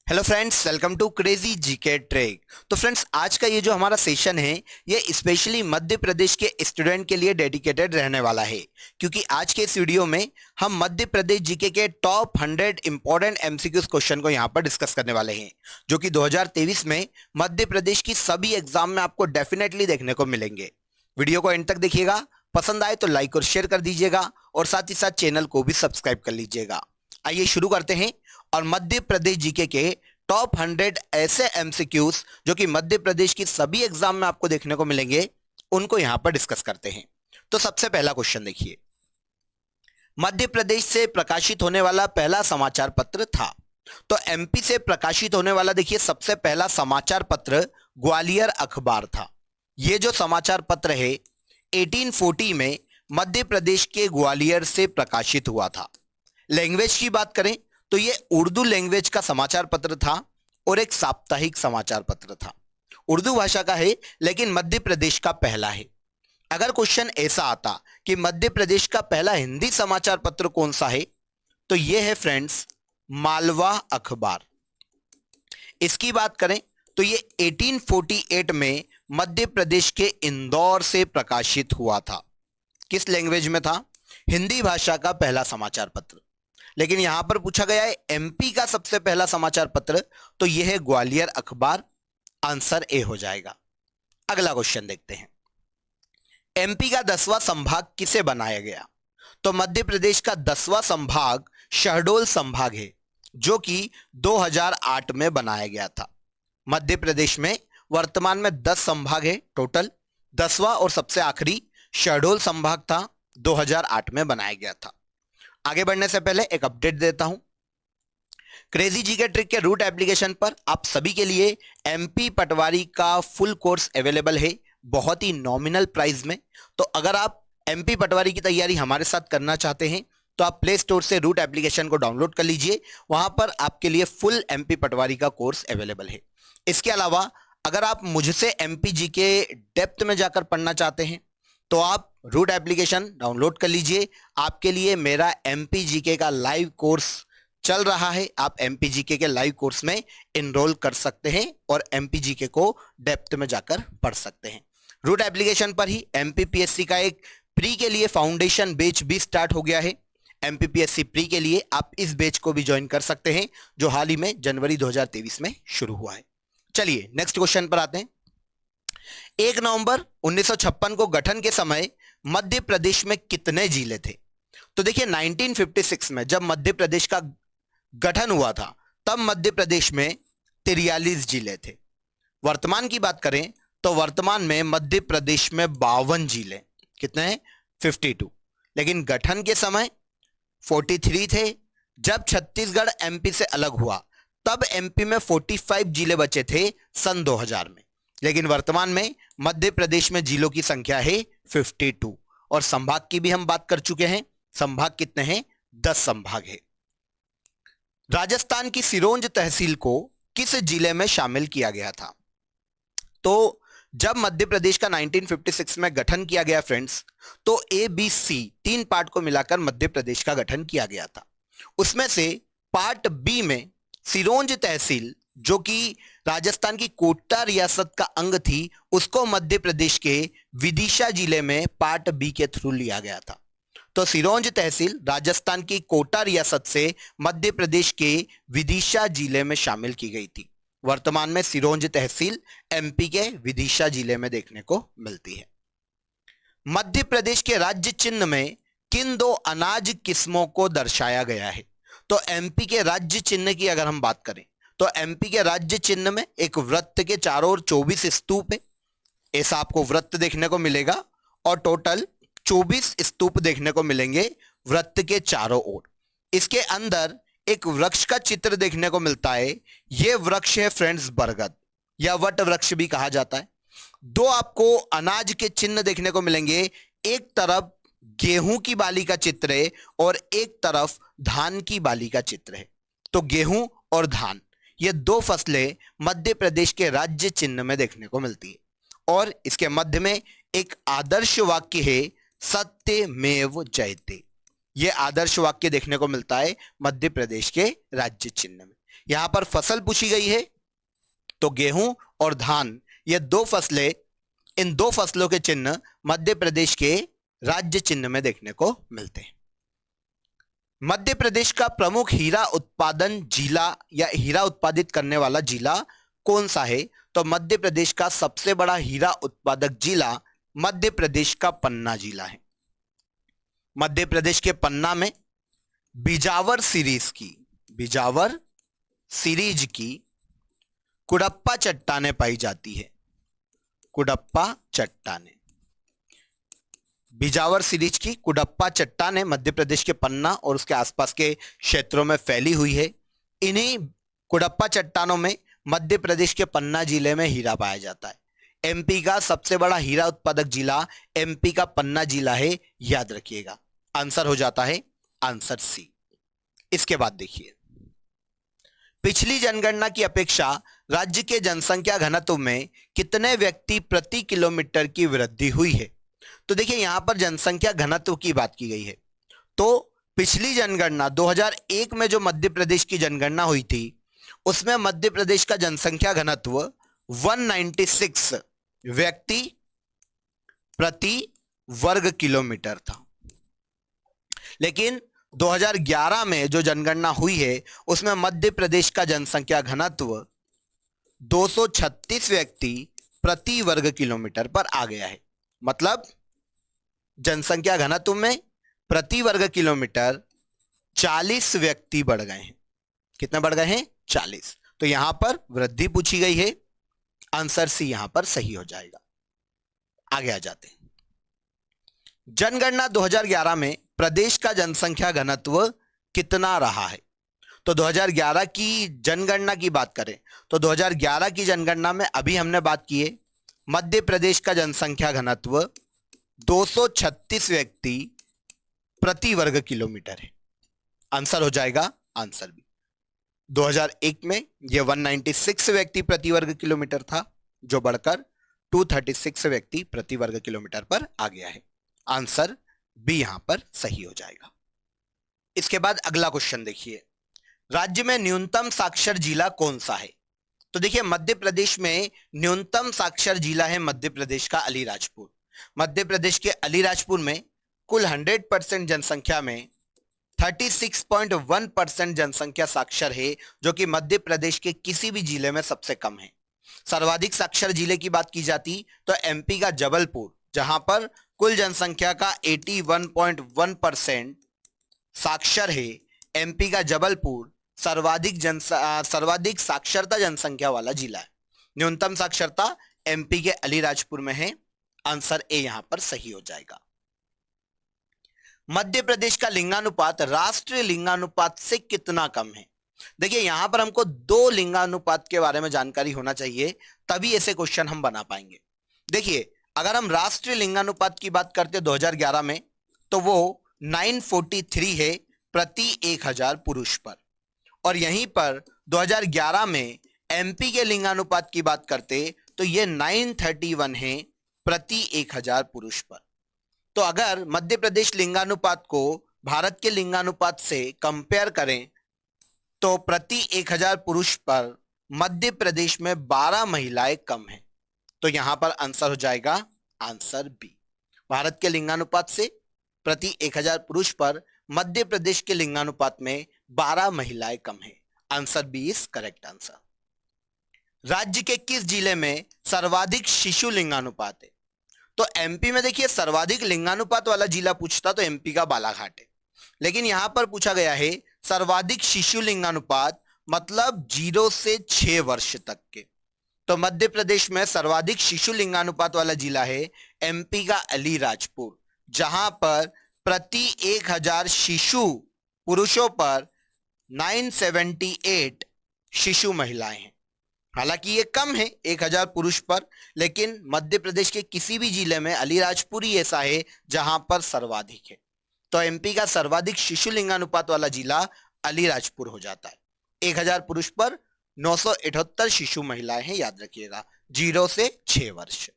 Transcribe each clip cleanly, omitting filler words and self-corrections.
Hello friends, welcome to crazy GK trick. तो friends, आज का ये जो हमारा सेशन है ये स्पेशली मध्य प्रदेश के स्टूडेंट के लिए डेडिकेटेड रहने वाला है, क्योंकि आज के इस वीडियो में हम मध्य प्रदेश जीके के टॉप 100 इंपॉर्टेंट एमसीक्यूज क्वेश्चन को यहाँ पर डिस्कस करने वाले हैं, जो कि 2023 में मध्य प्रदेश की सभी एग्जाम में आपको डेफिनेटली देखने को मिलेंगे। वीडियो को एंड तक देखिएगा, पसंद आए तो लाइक और शेयर कर दीजिएगा और साथ ही साथ चैनल को भी सब्सक्राइब कर लीजिएगा। आइए शुरू करते हैं और मध्य प्रदेश जीके के टॉप 100 ऐसे एमसीक्यूज जो कि मध्य प्रदेश की सभी एग्जाम में आपको देखने को मिलेंगे, उनको यहां पर डिस्कस करते हैं। तो सबसे पहला क्वेश्चन देखिए, मध्य प्रदेश से प्रकाशित होने वाला पहला समाचार पत्र था। तो एमपी से प्रकाशित होने वाला देखिए सबसे पहला समाचार पत्र ग्वालियर अखबार था। यह जो समाचार पत्र है 1840 में मध्य प्रदेश के ग्वालियर से प्रकाशित हुआ था। लैंग्वेज की बात करें तो ये उर्दू लैंग्वेज का समाचार पत्र था और एक साप्ताहिक समाचार पत्र था। उर्दू भाषा का है लेकिन मध्य प्रदेश का पहला है। अगर क्वेश्चन ऐसा आता कि मध्य प्रदेश का पहला हिंदी समाचार पत्र कौन सा है, तो ये है फ्रेंड्स मालवा अखबार। इसकी बात करें तो ये 1848 में मध्य प्रदेश के इंदौर से प्रकाशित हुआ था। किस लैंग्वेज में था? हिंदी भाषा का पहला समाचार पत्र। लेकिन यहां पर पूछा गया है एमपी का सबसे पहला समाचार पत्र, तो यह है ग्वालियर अखबार। आंसर ए हो जाएगा। अगला क्वेश्चन देखते हैं, एमपी का 10वां संभाग किसे बनाया गया? तो मध्य प्रदेश का 10वां संभाग शहडोल संभाग है, जो कि 2008 में बनाया गया था। मध्य प्रदेश में वर्तमान में 10 संभाग है टोटल। 10वां और सबसे आखिरी शहडोल संभाग था, 2008 में बनाया गया था। आगे बढ़ने से पहले एक अपडेट देता हूं। क्रेजी जीके ट्रिक के रूट एप्लीकेशन पर आप सभी के लिए एमपी पटवारी का फुल कोर्स अवेलेबल है, बहुत ही नॉमिनल प्राइस में। तो अगर आप एमपी पटवारी की तैयारी हमारे साथ करना चाहते हैं तो आप प्ले स्टोर से रूट एप्लीकेशन को डाउनलोड कर लीजिए। वहां पर आपके लिए फुल एमपी पटवारी का कोर्स अवेलेबल है। इसके अलावा अगर आप मुझसे एमपी जी के डेप्थ में जाकर पढ़ना चाहते हैं तो आप रूट एप्लीकेशन डाउनलोड कर लीजिए। आपके लिए मेरा एमपीजीके का लाइव कोर्स चल रहा है। आप एमपीजीके के लाइव कोर्स में एनरोल कर सकते हैं और एमपीजीके को डेप्थ में जाकर पढ़ सकते हैं। रूट एप्लीकेशन पर ही एमपीपीएससी का एक प्री के लिए फाउंडेशन बैच भी स्टार्ट हो गया है। एमपीपीएससी प्री के लिए आप इस बैच को भी ज्वाइन कर सकते हैं, जो हाल ही में जनवरी 2023 में शुरू हुआ है। चलिए नेक्स्ट क्वेश्चन पर आते हैं। 1 नवंबर 1956 को गठन के समय मध्य प्रदेश में कितने जिले थे? तो देखिए 1956 में जब मध्य प्रदेश का गठन हुआ था तब मध्य प्रदेश में 43 जिले थे। वर्तमान की बात करें तो वर्तमान में मध्य प्रदेश में 52 जिले। कितने हैं? 52। लेकिन गठन के समय 43 थे। जब छत्तीसगढ़ एमपी से अलग हुआ तब एमपी में 45 जिले बचे थे सन 2000 में। लेकिन वर्तमान में मध्य प्रदेश में जिलों की संख्या है 52। और संभाग की भी हम बात कर चुके हैं। संभाग कितने हैं? 10 संभाग है। राजस्थान की सिरोंज तहसील को किस जिले में शामिल किया गया था? तो जब मध्य प्रदेश का 1956 में गठन किया गया फ्रेंड्स, तो ABC 3 पार्ट को मिलाकर मध्य प्रदेश का गठन किया गया था। उसमें से पार्ट बी में सिरोंज तहसील, जो कि राजस्थान की कोटा रियासत का अंग थी, उसको मध्य प्रदेश के विदिशा जिले में पार्ट बी के थ्रू लिया गया था। तो सिरोंज तहसील राजस्थान की कोटा रियासत से मध्य प्रदेश के विदिशा जिले में शामिल की गई थी। वर्तमान में सिरोंज तहसील एमपी के विदिशा जिले में देखने को मिलती है। मध्य प्रदेश के राज्य चिन्ह में किन 2 अनाज किस्मों को दर्शाया गया है? तो एमपी के राज्य चिन्ह की अगर हम बात करें तो एमपी के राज्य चिन्ह में एक वृत्त के चारों ओर 24 स्तूप है। ऐसा आपको वृत्त देखने को मिलेगा और टोटल 24 स्तूप देखने को मिलेंगे वृत्त के चारों ओर। इसके अंदर एक वृक्ष का चित्र देखने को मिलता है। यह वृक्ष है फ्रेंड्स बरगद, या वट वृक्ष भी कहा जाता है। 2 आपको अनाज के चिन्ह देखने को मिलेंगे। एक तरफ गेहूं की बाली का चित्र है और एक तरफ धान की बाली का चित्र है। तो गेहूं और धान, ये 2 फसलें मध्य प्रदेश के राज्य चिन्ह में देखने को मिलती है। और इसके मध्य में एक आदर्श वाक्य है, सत्यमेव जयते। ये आदर्श वाक्य देखने को मिलता है मध्य प्रदेश के राज्य चिन्ह में। यहां पर फसल पूछी गई है, तो गेहूं और धान ये दो फसलें, इन दो फसलों के चिन्ह मध्य प्रदेश के राज्य चिन्ह में देखने को मिलते हैं। मध्य प्रदेश का प्रमुख हीरा उत्पादन जिला या हीरा उत्पादित करने वाला जिला कौन सा है? तो मध्य प्रदेश का सबसे बड़ा हीरा उत्पादक जिला मध्य प्रदेश का पन्ना जिला है। मध्य प्रदेश के पन्ना में बिजावर सीरीज की कुडप्पा चट्टानें पाई जाती है। कुडप्पा चट्टानें, बिजावर सीरीज की कुडप्पा चट्टानें मध्य प्रदेश के पन्ना और उसके आसपास के क्षेत्रों में फैली हुई है। इन्हीं कुडप्पा चट्टानों में मध्य प्रदेश के पन्ना जिले में हीरा पाया जाता है। एमपी का सबसे बड़ा हीरा उत्पादक जिला एमपी का पन्ना जिला है, याद रखिएगा। आंसर हो जाता है आंसर सी। इसके बाद देखिए, पिछली जनगणना की अपेक्षा राज्य के जनसंख्या घनत्व में कितने व्यक्ति प्रति किलोमीटर की वृद्धि हुई है? तो देखिए यहां पर जनसंख्या घनत्व की बात की गई है। तो पिछली जनगणना 2001 में जो मध्य प्रदेश की जनगणना हुई थी उसमें मध्य प्रदेश का जनसंख्या घनत्व 196 व्यक्ति प्रति वर्ग किलोमीटर था। लेकिन 2011 में जो जनगणना हुई है उसमें मध्य प्रदेश का जनसंख्या घनत्व 236 व्यक्ति प्रति वर्ग किलोमीटर पर आ गया है। मतलब जनसंख्या घनत्व में प्रति वर्ग किलोमीटर 40 व्यक्ति बढ़ गए हैं। कितने बढ़ गए हैं? 40। तो यहां पर वृद्धि पूछी गई है, आंसर सी यहां पर सही हो जाएगा। आगे आ जाते हैं। जनगणना 2011 में प्रदेश का जनसंख्या घनत्व कितना रहा है? तो 2011 की जनगणना की बात करें तो 2011 की जनगणना में अभी हमने बात की है, मध्य प्रदेश का जनसंख्या घनत्व 236 व्यक्ति प्रति वर्ग किलोमीटर है। आंसर हो जाएगा आंसर बी। 2001 में यह 196 व्यक्ति प्रति वर्ग किलोमीटर था, जो बढ़कर 236 व्यक्ति प्रति वर्ग किलोमीटर पर आ गया है। आंसर बी यहां पर सही हो जाएगा। इसके बाद अगला क्वेश्चन देखिए, राज्य में न्यूनतम साक्षर जिला कौन सा है? तो देखिए मध्य प्रदेश में न्यूनतम साक्षर जिला है मध्य प्रदेश का अलीराजपुर। मध्य प्रदेश के अलीराजपुर में कुल 100% जनसंख्या में 36.1% जनसंख्या साक्षर है, जो कि मध्य प्रदेश के किसी भी जिले में सबसे कम है। सर्वाधिक साक्षर जिले की बात की जाती तो एमपी का जबलपुर, जहां पर कुल जनसंख्या का 81.1% साक्षर है। एमपी का जबलपुर सर्वाधिक साक्षरता जनसंख्या वाला जिला है। न्यूनतम साक्षरता एमपी के अलीराजपुर में है। आंसर ए यहां पर सही हो जाएगा। मध्य प्रदेश का लिंगानुपात राष्ट्रीय लिंगानुपात से कितना कम है? देखिए यहां पर हमको दो लिंगानुपात के बारे में जानकारी होना चाहिए, तभी ऐसे क्वेश्चन हम बना पाएंगे। देखिए अगर हम राष्ट्रीय लिंगानुपात की बात करते हैं 2011 में, तो वो 943 है प्रति 1000 पुरुष पर, और यहीं पर 2011 में एमपी के लिंगानुपात की बात करते तो ये 931 है प्रति 1000 पुरुष पर। तो अगर मध्य प्रदेश लिंगानुपात को भारत के लिंगानुपात से कंपेयर करें तो प्रति 1000 पुरुष पर मध्य प्रदेश में 12 महिलाएं कम हैं। तो यहां पर आंसर हो जाएगा आंसर बी। भारत के लिंगानुपात से प्रति 1000 पुरुष पर मध्य प्रदेश के लिंगानुपात में 12 महिलाएं कम हैं। Answer B is correct answer. राज्य के किस जिले में सर्वाधिक शिशु लिंगानुपात है? तो एमपी में देखिए सर्वाधिक लिंगानुपात वाला जिला पूछता तो एमपी का बालाघाट है, लेकिन यहां पर पूछा गया है सर्वाधिक शिशु लिंगानुपात, मतलब 0 से 6 वर्ष तक के। तो मध्य प्रदेश में सर्वाधिक शिशु लिंगानुपात वाला जिला है एमपी का अलीराजपुर, जहां पर प्रति 1000 शिशु पुरुषों पर 978 शिशु महिलाएं हैं। हालांकि ये कम है 1000 पुरुष पर, लेकिन मध्य प्रदेश के किसी भी जिले में अलीराजपुर ही ऐसा है जहां पर सर्वाधिक है। तो एमपी का सर्वाधिक शिशु लिंगानुपात वाला जिला अलीराजपुर हो जाता है। 1000 पुरुष पर 978 शिशु महिलाएं हैं, याद रखिएगा, 0 से 6 वर्ष।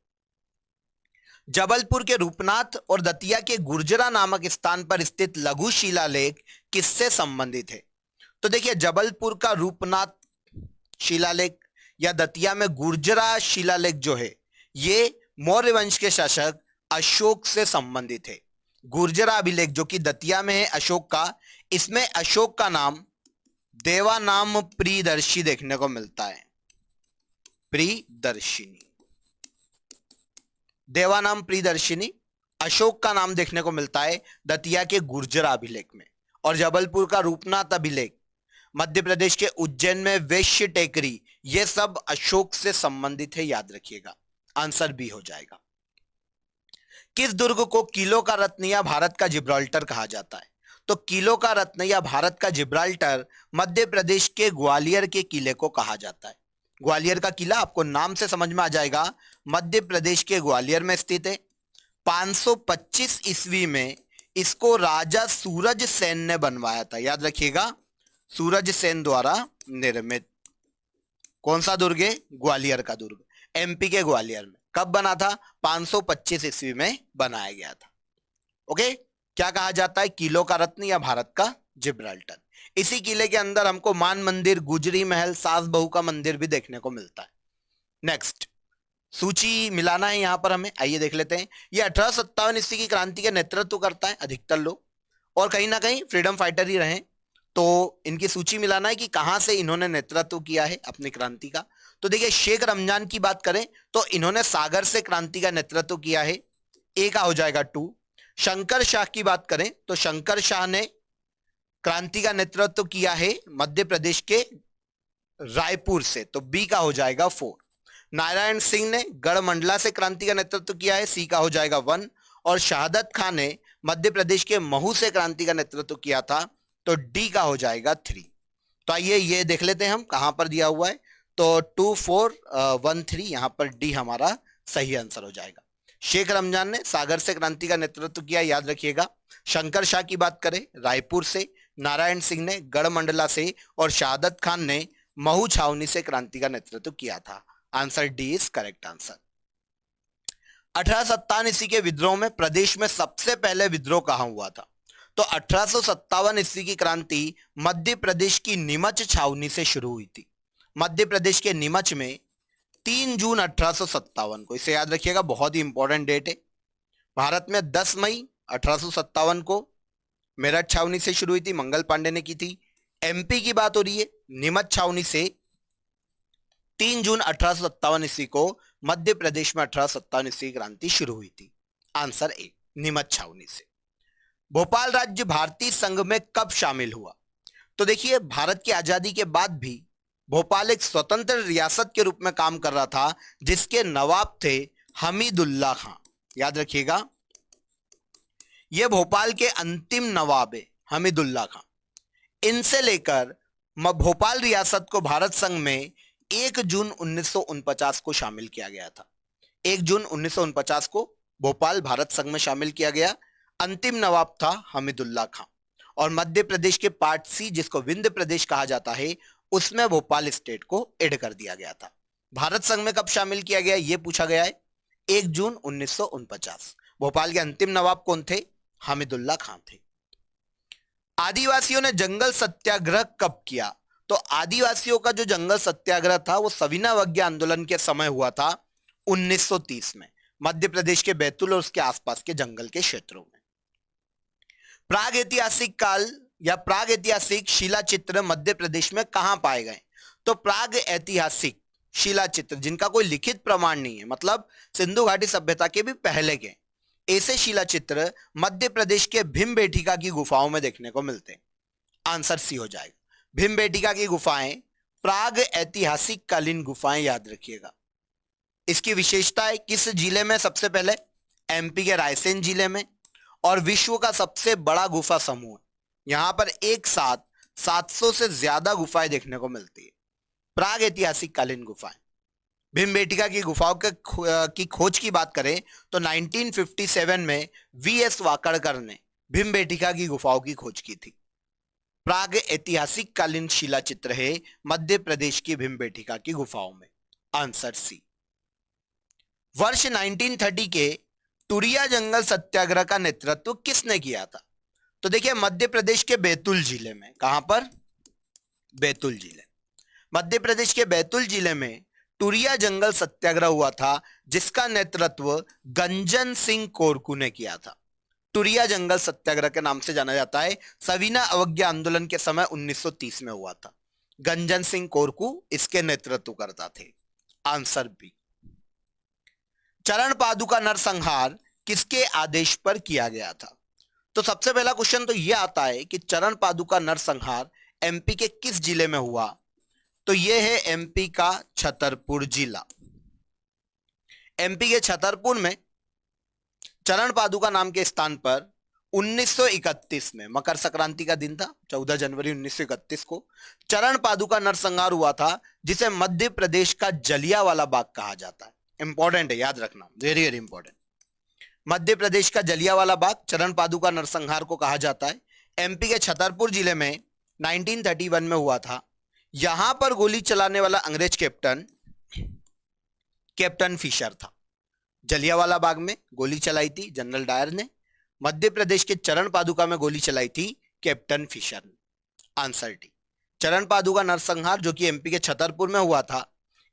जबलपुर के रूपनाथ और दतिया के गुर्जरा नामक स्थान पर स्थित लघु शिलालेख किससे संबंधित है? तो देखिए, जबलपुर का रूपनाथ शिलालेख या दतिया में गुर्जरा शिलालेख जो है, ये मौर्य वंश के शासक अशोक से संबंधित है। गुर्जरा अभिलेख जो कि दतिया में है अशोक का, इसमें अशोक का नाम देवानाम प्रियदर्शी देखने को मिलता है। प्रियदर्शिनी, देवानाम प्रियदर्शिनी, अशोक का नाम देखने को मिलता है दतिया के गुर्जरा अभिलेख में। और जबलपुर का रूपनाथ अभिलेख, मध्य प्रदेश के उज्जैन में वैश्य टेकरी, ये सब अशोक से संबंधित है, याद रखिएगा। आंसर बी हो जाएगा। किस दुर्ग को किलो का रत्न या भारत का जिब्राल्टर कहा जाता है? तो किलो का रत्न या भारत का जिब्राल्टर मध्य प्रदेश के ग्वालियर के किले को कहा जाता है। ग्वालियर का किला आपको नाम से समझ में आ जाएगा, मध्य प्रदेश के ग्वालियर में स्थित है। 525 ईस्वी में इसको राजा सूरज सेन ने बनवाया था, याद रखिएगा, सूरज सेन द्वारा निर्मित। कौन सा दुर्ग है? ग्वालियर का दुर्ग, एमपी के ग्वालियर में। कब बना था? 525 ईस्वी में बनाया गया था। ओके, क्या कहा जाता है? किलो का रत्न या भारत का जिब्राल्टर। इसी किले के अंदर हमको मान मंदिर, गुजरी महल, सास बहू का मंदिर भी देखने को मिलता है। नेक्स्ट, सूची मिलाना है यहां पर हमें, आइए देख लेते हैं। ये 1857 ईस्वी की क्रांति का नेतृत्व करता है अधिकतर लोग, और कहीं ना कहीं फ्रीडम फाइटर ही रहे, तो इनकी सूची मिलाना है कि कहां से इन्होंने नेतृत्व किया है अपनी क्रांति का। तो देखिए, शेख रमजान की बात करें तो इन्होंने सागर से क्रांति का नेतृत्व किया है, ए का हो जाएगा 2। शंकर शाह की बात करें तो शंकर शाह ने क्रांति का नेतृत्व किया है मध्य प्रदेश के रायपुर से, तो बी का हो जाएगा 4। नारायण सिंह ने गढ़मंडला से क्रांति का नेतृत्व किया है, सी का हो जाएगा 1। और शहादत खान ने मध्य प्रदेश के महू से क्रांति का नेतृत्व किया था, तो डी का हो जाएगा 3। तो आइए ये देख लेते हैं हम कहां पर दिया हुआ है, तो 2 4 1 3, यहां पर डी हमारा सही आंसर हो जाएगा। शेख रमजान ने सागर से क्रांति का नेतृत्व किया, याद रखिएगा। शंकर शाह की बात करें रायपुर से, नारायण सिंह ने गढ़मंडला से, और शहादत खान ने महू छावनी से क्रांति का नेतृत्व किया था। Answer D is correct answer. 1857 ईस्वी के विद्रोह में प्रदेश में सबसे पहले विद्रोह कहां हुआ था? तो 1857 ईस्वी की क्रांति मध्य प्रदेश की नीमच छावनी से शुरू हुई थी। मध्य प्रदेश के नीमच में 3 जून 1857 को, इसे याद रखिएगा, बहुत ही इंपॉर्टेंट डेट है। भारत में 10 मई 1857 को मेरठ छावनी से शुरू हुई थी, मंगल पांडे ने की थी। एमपी की बात हो रही है, नीमच छावनी से 3 जून 1857 ईस्वी को मध्य प्रदेश में 1857 ईस्वी क्रांति शुरू हुई थी। आंसर ए, नीमच छावनी से। भोपाल राज्य भारतीय संघ में कब शामिल हुआ? तो देखिए, भारत की आजादी के बाद भी भोपाल एक स्वतंत्र रियासत के रूप में काम कर रहा था, जिसके नवाब थे हमीदुल्ला खां, याद रखिएगा। यह भोपाल के अंतिम नवाब है, हमीदुल्ला खां। इनसे लेकर भोपाल रियासत को भारत संघ में 1 जून 1949 को शामिल किया गया था। 1 जून 1949 को भोपाल भारत संघ में शामिल किया गया। अंतिम नवाब था हमीदुल्ला खां। और मध्य प्रदेश के पार्ट सी, जिसको विंध्य प्रदेश कहा जाता है, उसमें भोपाल स्टेट को ऐड कर दिया गया था। भारत संघ में कब शामिल किया गया, यह पूछा गया है, 1 जून 1949। भोपाल के अंतिम नवाब कौन थे? हमीदुल्ला खां थे। आदिवासियों ने जंगल सत्याग्रह कब किया? तो आदिवासियों का जो जंगल सत्याग्रह था वो सविनावज्ञा आंदोलन के समय हुआ था, 1930 में, मध्य प्रदेश के बैतूल और उसके आसपास के जंगल के क्षेत्रों में। प्राग ऐतिहासिक काल या प्राग ऐतिहासिक शिला चित्र मध्य प्रदेश में कहां पाए गए? तो प्राग ऐतिहासिक शिला चित्र जिनका कोई लिखित प्रमाण नहीं है, मतलब सिंधु घाटी सभ्यता के भी पहले के, ऐसे शिला चित्र मध्य प्रदेश के भीमबेटका की गुफाओं में देखने को मिलते हैं। आंसर सी हो जाएगा। भीमबेटका की गुफाएं प्राग ऐतिहासिक कालीन गुफाएं, याद रखिएगा। इसकी विशेषता है किस जिले में? सबसे पहले एमपी के रायसेन जिले में, और विश्व का सबसे बड़ा गुफा समूह है। यहां पर एक साथ 700 से ज्यादा गुफाएं देखने को मिलती है, प्राग ऐतिहासिक कालीन गुफाएं। भीमबेटका की गुफाओं की खोज की बात करें तो 1957 में वीएस वाकड़कर ने भीमबेटका की गुफाओं की खोज की थी। प्राग ऐतिहासिक कालीन शिला चित्र है मध्य प्रदेश की भीमबेटका की गुफाओं में। Answer C. वर्ष 1930 के टुरिया जंगल सत्याग्रह का नेतृत्व किसने किया था? तो देखिए मध्य प्रदेश के बैतूल जिले में, कहां पर? बैतूल जिले, मध्य प्रदेश के बैतूल जिले में टुरिया जंगल सत्याग्रह हुआ था, जिसका नेतृत्व गंजन सिंह कोरकू ने किया था। टुरिया जंगल सत्याग्रह के नाम से जाना जाता है। सविना अवज्ञा आंदोलन के समय 1930 में हुआ था। गंजन सिंह कोरकू इसके नेतृत्व करता थे। Answer B. चरण पादुका नरसंहार किसके आदेश पर किया गया था? तो सबसे पहला क्वेश्चन तो यह आता है कि चरण पादुका नरसंहार एमपी के किस जिले में हुआ? तो यह है एमपी का छतरपुर जिला। एमपी के छतरपुर में चरण पादुका नाम के स्थान पर 1931 में, मकर संक्रांति का दिन था, 14 जनवरी 1931 को चरण पादुका नरसंहार हुआ था, जिसे मध्य प्रदेश का जलियांवाला बाग कहा जाता है। इंपॉर्टेंट है, याद रखना, very very important. Madhya Pradesh का जलियांवाला बाग चरण पादुका नरसंहार को कहा जाता है। एमपी के छतरपुर जिले में 1931 में हुआ था। यहां पर गोली चलाने वाला अंग्रेज कैप्टन फिशर था। जलियांवाला बाग में गोली चलाई थी जनरल डायर ने, मध्य प्रदेश के चरण पादुका में गोली चलाई थी कैप्टन फिशर ने। Answer D. चरण पादुका नरसंहार जो कि एमपी के छतरपुर में हुआ था,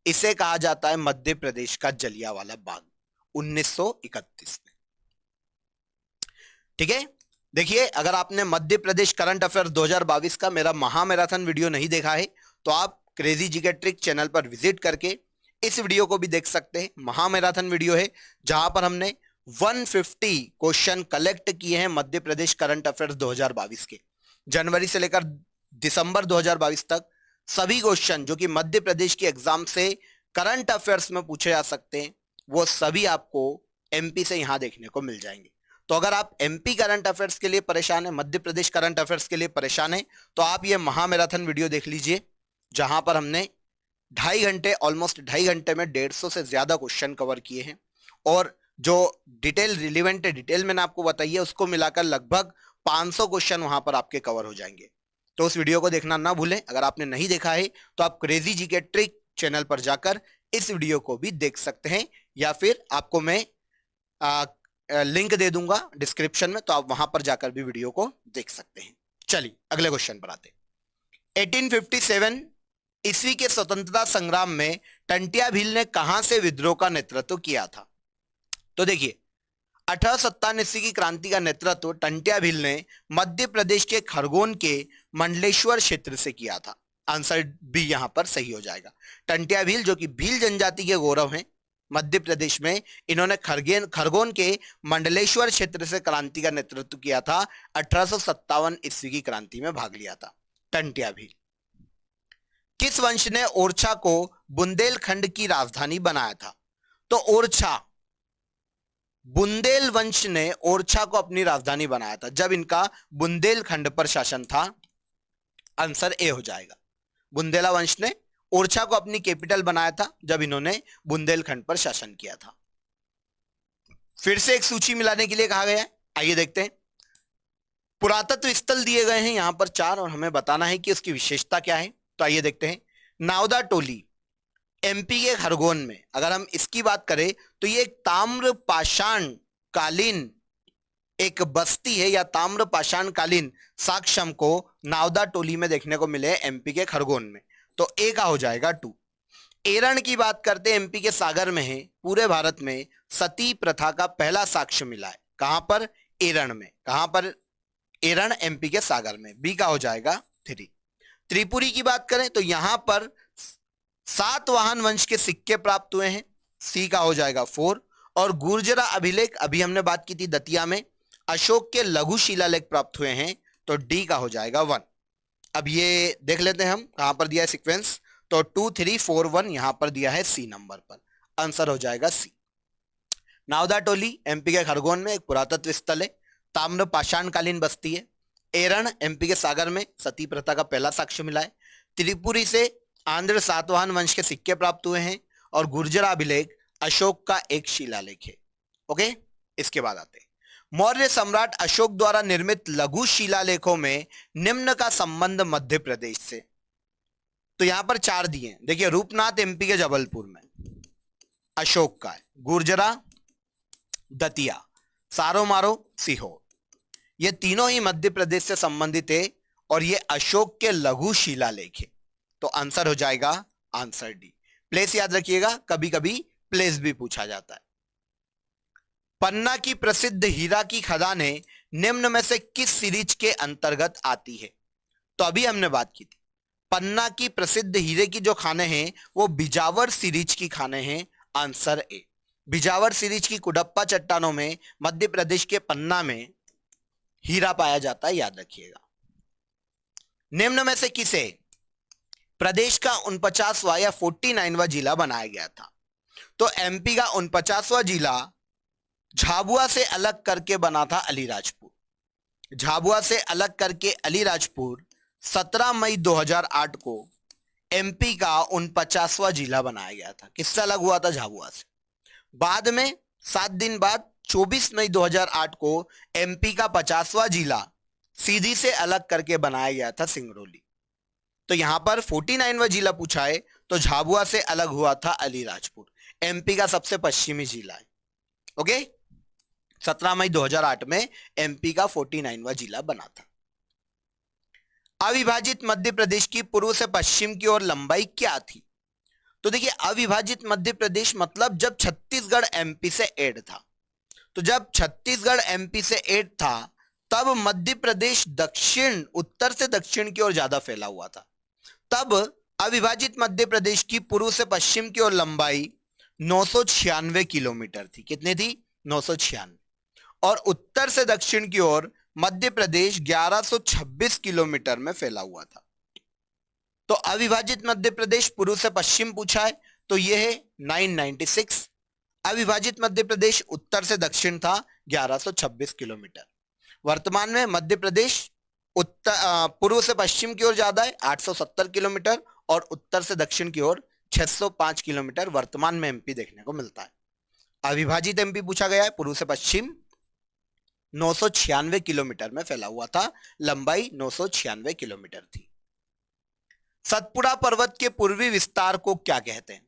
इसे कहा जाता है मध्य प्रदेश का जलियांवाला बाग 1931 में। ठीक है, देखिए अगर आपने मध्य प्रदेश करंट अफेयर 2022 का मेरा महामैराथन वीडियो नहीं देखा है तो आप क्रेजी जीके ट्रिक चैनल पर विजिट करके इस वीडियो को भी देख सकते हैं। महामैराथन वीडियो है जहां पर हमने 150 क्वेश्चन कलेक्ट किए हैं मध्य प्रदेश करंट अफेयर 2022 के। जनवरी से लेकर दिसंबर 2022 तक सभी क्वेश्चन जो कि मध्य प्रदेश की एग्जाम से करंट अफेयर्स में पूछे जा सकते हैं, वो सभी आपको एमपी से यहां देखने को मिल जाएंगे। तो अगर आप एमपी करंट अफेयर्स के लिए परेशान है, मध्य प्रदेश करंट अफेयर्स के लिए परेशान है, तो आप ये महामैराथन वीडियो देख लीजिए, जहां पर हमने 2.5 घंटे, ऑलमोस्ट 2.5 घंटे में 150 से ज्यादा क्वेश्चन कवर किए हैं। और जो डिटेल रिलेवेंट है, डिटेल मैंने आपको बताई है, उसको मिलाकर लगभग 500 क्वेश्चन वहां पर आपके कवर हो जाएंगे। तो उस वीडियो को देखना ना भूलें। अगर आपने नहीं देखा है तो आप क्रेजी जीके ट्रिक चैनल पर जाकर इस वीडियो को भी देख सकते हैं, या फिर आपको मैं लिंक दे दूंगा डिस्क्रिप्शन में, तो आप वहां पर जाकर भी वीडियो को देख सकते हैं। चलिए अगले क्वेश्चन पर आते हैं। 1857 ईस्वी के स्वतंत्रता संग्राम में टंटिया भील ने कहां से विद्रोह का नेतृत्व किया था? तो देखिए 1857 ईस्वी की क्रांति का नेतृत्व टंटिया भील ने मध्य प्रदेश के खरगोन के मंडलेश्वर क्षेत्र से किया था। आंसर बी यहां पर सही हो जाएगा। टंटिया भील जो कि भील जनजाति के गौरव हैं मध्य प्रदेश में, इन्होंने खरगोन के मंडलेश्वर क्षेत्र से क्रांति का नेतृत्व किया था। 1857 ईस्वी की क्रांति में भाग लिया था टंटिया भील। किस वंश ने ओरछा को बुंदेलखंड की राजधानी बनाया था? तो ओरछा, बुंदेल वंश ने ओरछा को अपनी राजधानी बनाया था जब इनका बुंदेलखंड पर शासन था। आंसर ए हो जाएगा। बुंदेला वंश ने ओरछा को अपनी कैपिटल बनाया था जब इन्होंने बुंदेलखंड पर शासन किया था। फिर से एक सूची मिलाने के लिए कहा गया है, आइए देखते हैं। पुरातत्व स्थल दिए गए हैं यहां पर 4 और हमें बताना है कि उसकी विशेषता क्या है। तो आइए देखते हैं। नावदा टोली एमपी के खरगोन में, अगर हम इसकी बात करें तो ये एक ताम्र पाषाण कालीन एक बस्ती है, या ताम्र पाषाण कालीन साक्ष्य हमको नावदा टोली में देखने को मिले एमपी के खरगोन में। तो ए का हो जाएगा 2। एरण की बात करते हैं, एमपी के सागर में है। पूरे भारत में सती प्रथा का पहला साक्ष्य मिला है। कहां पर? एरण में। कहां पर? एरण एमपी के सागर में। बी का हो जाएगा 3। त्रिपुरी की बात करें तो यहां पर सातवाहन वंश के सिक्के प्राप्त हुए हैं। सी का हो जाएगा 4। और गुर्जरा अभिलेख, अभी हमने बात की थी दतिया में, अशोक के लघु शिलालेख प्राप्त हुए हैं। तो डी का हो जाएगा 1। अब ये देख लेते हैं हम कहां पर दिया है सीक्वेंस। तो 2 3 4 1 यहां पर दिया है सी नंबर पर। आंसर हो जाएगा सी। नावदा टोली एमपी के खरगोन में एक पुरातत्व स्थल है, ताम्र पाषाणकालीन बस्ती है। एरण एमपी के सागर में सती प्रथा का पहला साक्ष्य मिला है। त्रिपुरी से आंध्र सातवाहन वंश के सिक्के प्राप्त हुए हैं। और गुर्जरा अभिलेख अशोक का एक शिलालेख है। ओके, इसके बाद आते हैं मौर्य सम्राट अशोक द्वारा निर्मित लघु शिलालेखों में निम्न का संबंध मध्य प्रदेश से। तो यहां पर 4 दिए हैं। देखिए रूपनाथ एमपी के जबलपुर में अशोक का है, गुर्जरा दतिया, सारो मारो, सीहोर, ये तीनों ही मध्य प्रदेश से संबंधित है और ये अशोक के लघु शिलालेख है। तो आंसर हो जाएगा आंसर डी। प्लेस याद रखिएगा, कभी कभी प्लेस भी पूछा जाता है। पन्ना की प्रसिद्ध हीरा की खदानें निम्न में से किस सीरीज के अंतर्गत आती है? तो अभी हमने बात की थी, पन्ना की प्रसिद्ध हीरे की जो खाने हैं वो बिजावर सीरीज की खाने हैं। Answer A. बिजावर सीरीज की कुडप्पा चट्टानों में मध्य प्रदेश के पन्ना में हीरा पाया जाता है, याद रखिएगा। निम्न में से किसे प्रदेश का 49वां या 49वां जिला बनाया गया था? तो एमपी का 49वां जिला झाबुआ से अलग करके बना था अलीराजपुर। झाबुआ से अलग करके अलीराजपुर 17 मई 2008 को एमपी का 49वां जिला बनाया गया था। किससे अलग हुआ था? झाबुआ से। बाद में 7 दिन बाद 24 मई 2008 को एमपी का 50वां जिला सीधी से अलग करके बनाया गया था सिंगरौली। तो यहां पर 49वां जिला पूछा है तो झाबुआ से अलग हुआ था अलीराजपुर, एमपी का सबसे पश्चिमी जिला है। ओके, 17 मई 2008 में एमपी का 49वां जिला बना था। अविभाजित मध्य प्रदेश की पूर्व से पश्चिम की ओर लंबाई क्या थी? तो देखिए, अविभाजित मध्य प्रदेश मतलब जब छत्तीसगढ़ एमपी से ऐड था। तो जब छत्तीसगढ़ एमपी से ऐड था तब मध्य प्रदेश दक्षिण, उत्तर से दक्षिण की ओर ज्यादा फैला हुआ था। तब अविभाजित मध्य प्रदेश की पूर्व से पश्चिम की ओर लंबाई 996 किलोमीटर थी। कितनी थी? 996। और उत्तर से दक्षिण की ओर मध्य प्रदेश 1126 किलोमीटर में फैला हुआ था। तो अविभाजित मध्य प्रदेश पूर्व से पश्चिम पूछा है तो यह है 996। अविभाजित मध्य प्रदेश उत्तर से दक्षिण था 1126 किलोमीटर। वर्तमान में मध्य प्रदेश उत्तर पूर्व से पश्चिम की ओर ज्यादा है 870 किलोमीटर और उत्तर से दक्षिण की ओर 605 किलोमीटर वर्तमान में एमपी देखने को मिलता है। अविभाजित एमपी पूछा गया है, पूर्व से पश्चिम 996 किलोमीटर में फैला हुआ था, लंबाई 996 किलोमीटर थी। सतपुड़ा पर्वत के पूर्वी विस्तार को क्या कहते हैं?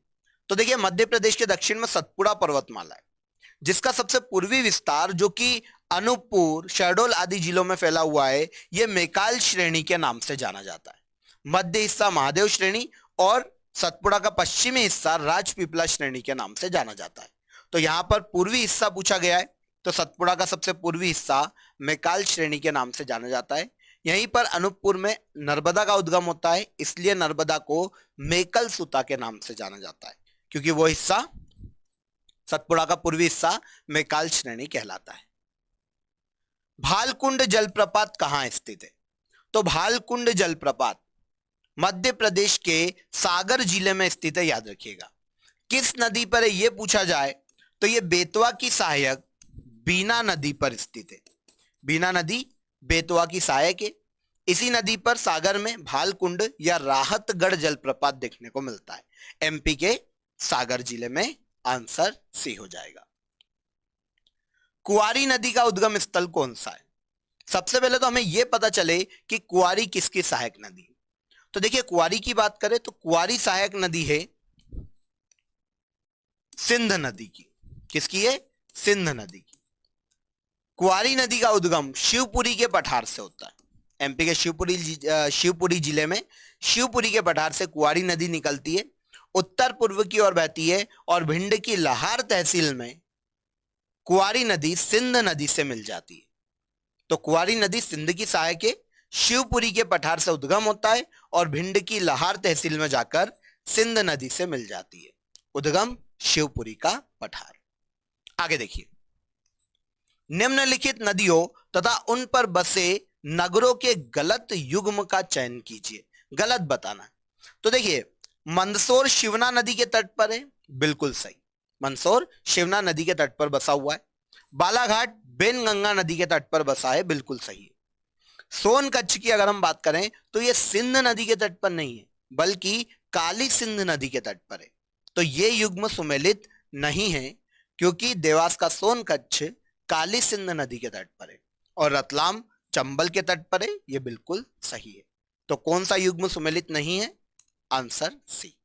तो देखिए, मध्य प्रदेश के दक्षिण में सतपुड़ा पर्वतमाला है जिसका सबसे पूर्वी विस्तार जो कि अनूपपुर, शहडोल आदि जिलों में फैला हुआ है, यह मेकाल श्रेणी के नाम से जाना जाता है। मध्य हिस्सा महादेव श्रेणी और सतपुड़ा का पश्चिमी हिस्सा राजपीपला श्रेणी के नाम से जाना जाता है। तो यहां पर पूर्वी हिस्सा पूछा गया है तो सतपुड़ा का सबसे पूर्वी हिस्सा मेकाल श्रेणी के नाम से जाना जाता है। यहीं पर अनूपपुर में नर्मदा का उद्गम होता है, इसलिए नर्मदा को मेकल सुता के नाम से जाना जाता है क्योंकि वो हिस्सा, सतपुड़ा का पूर्वी हिस्सा मेकाल श्रेणी कहलाता है। भालकुंड जलप्रपात कहां स्थित है? तो भालकुंड जलप्रपात मध्य प्रदेश के सागर जिले में स्थित है, याद रखिएगा। किस नदी पर है यह पूछा जाए तो यह बेतवा की सहायक बीना नदी पर स्थित है। बीना नदी बेतवा की सहायक है। इसी नदी पर सागर में भालकुंड या राहतगढ़ जलप्रपात देखने को मिलता है, एमपी के सागर जिले में। आंसर सी हो जाएगा। कुआरी नदी का उद्गम स्थल कौन सा है? सबसे पहले तो हमें यह पता चले कि कुआरी किसकी सहायक नदी है। तो देखिए, कुआरी की बात करें तो कुआरी सहायक नदी है सिंध नदी की। किसकी है? सिंध नदी की। कुआरी नदी का उद्गम शिवपुरी के पठार से होता है। एमपी के शिवपुरी जिले में शिवपुरी के पठार से कुआरी नदी निकलती है, उत्तर पूर्व की ओर बहती है और भिंड की लाहार तहसील में कुआरी नदी सिंध नदी से मिल जाती है। तो कुआरी नदी सिंध की सहायक है, शिवपुरी के पठार से उद्गम होता है और भिंड की लाहार तहसील में जाकर सिंध नदी से मिल जाती है। उद्गम शिवपुरी का पठार। आगे देखिए, निम्नलिखित नदियों तथा उन पर बसे नगरों के गलत युग्म का चयन कीजिए। गलत बताना है। तो देखिए, मंदसौर शिवना नदी के तट पर है, बिल्कुल सही। मंदसौर शिवना नदी के तट पर बसा हुआ है। बालाघाट बेनगंगा नदी के तट पर बसा है, बिल्कुल सही है। सोनकच्छ की अगर हम बात करें तो यह सिंध नदी के तट पर नहीं है बल्कि काली सिंध नदी के तट पर है। तो यह युग्म सुमेलित नहीं है क्योंकि देवास का सोनकच्छ काली सिंध नदी के तट पर है और रतलाम चंबल के तट पर है, यह बिल्कुल सही है। तो कौन सा युग्म सुमेलित नहीं है? Answer C.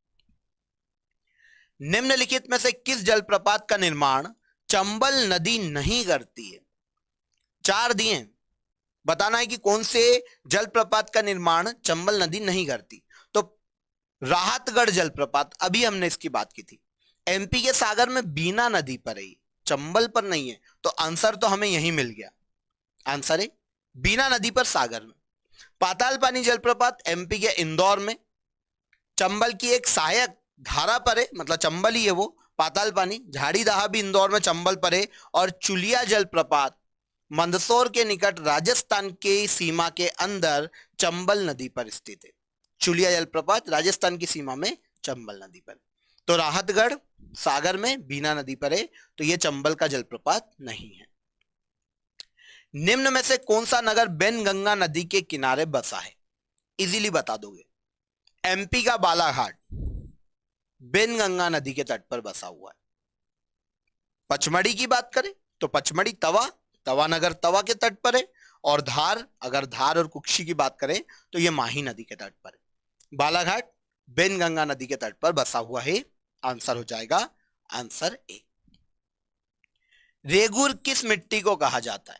निम्नलिखित में से किस जलप्रपात का निर्माण चंबल नदी नहीं करती है? 4 दिए, बताना है कि कौन से जलप्रपात का निर्माण चंबल नदी नहीं करती। तो राहतगढ़ जलप्रपात, अभी हमने इसकी बात की थी, एमपी के सागर में बीना नदी पर है, चंबल पर नहीं है, तो आंसर तो हमें यही मिल गया। आंसर है बीना नदी पर सागर में। पाताल पानी जलप्रपात एमपी के इंदौर में, चंबल की एक सहायक धारा पर है, मतलब चंबल ही है वो पाताल पानी। झाड़ी दहा भी इंदौर में चंबल पर है। और चुलिया जलप्रपात मंदसौर के निकट राजस्थान के सीमा के अंदर चंबल नदी पर स्थित है। चुलिया जलप्रपात राजस्थान की सीमा में चंबल नदी पर। तो राहतगढ़ सागर में बीना नदी पर है, तो यह चंबल का जलप्रपात नहीं है। निम्न में से कौन सा नगर बेनगंगा नदी के किनारे बसा है? इजीली बता दोगे। एमपी का बालाघाट बेनगंगा नदी के तट पर बसा हुआ है। पचमढ़ी की बात करें तो पचमढ़ी तवा, तवा नगर तवा के तट पर है। और धार, अगर धार और कुक्षी की बात करें तो यह माही नदी के तट पर है। बालाघाट बेनगंगा नदी के तट पर बसा हुआ है। आंसर हो जाएगा आंसर ए। रेगुर किस मिट्टी को कहा जाता है?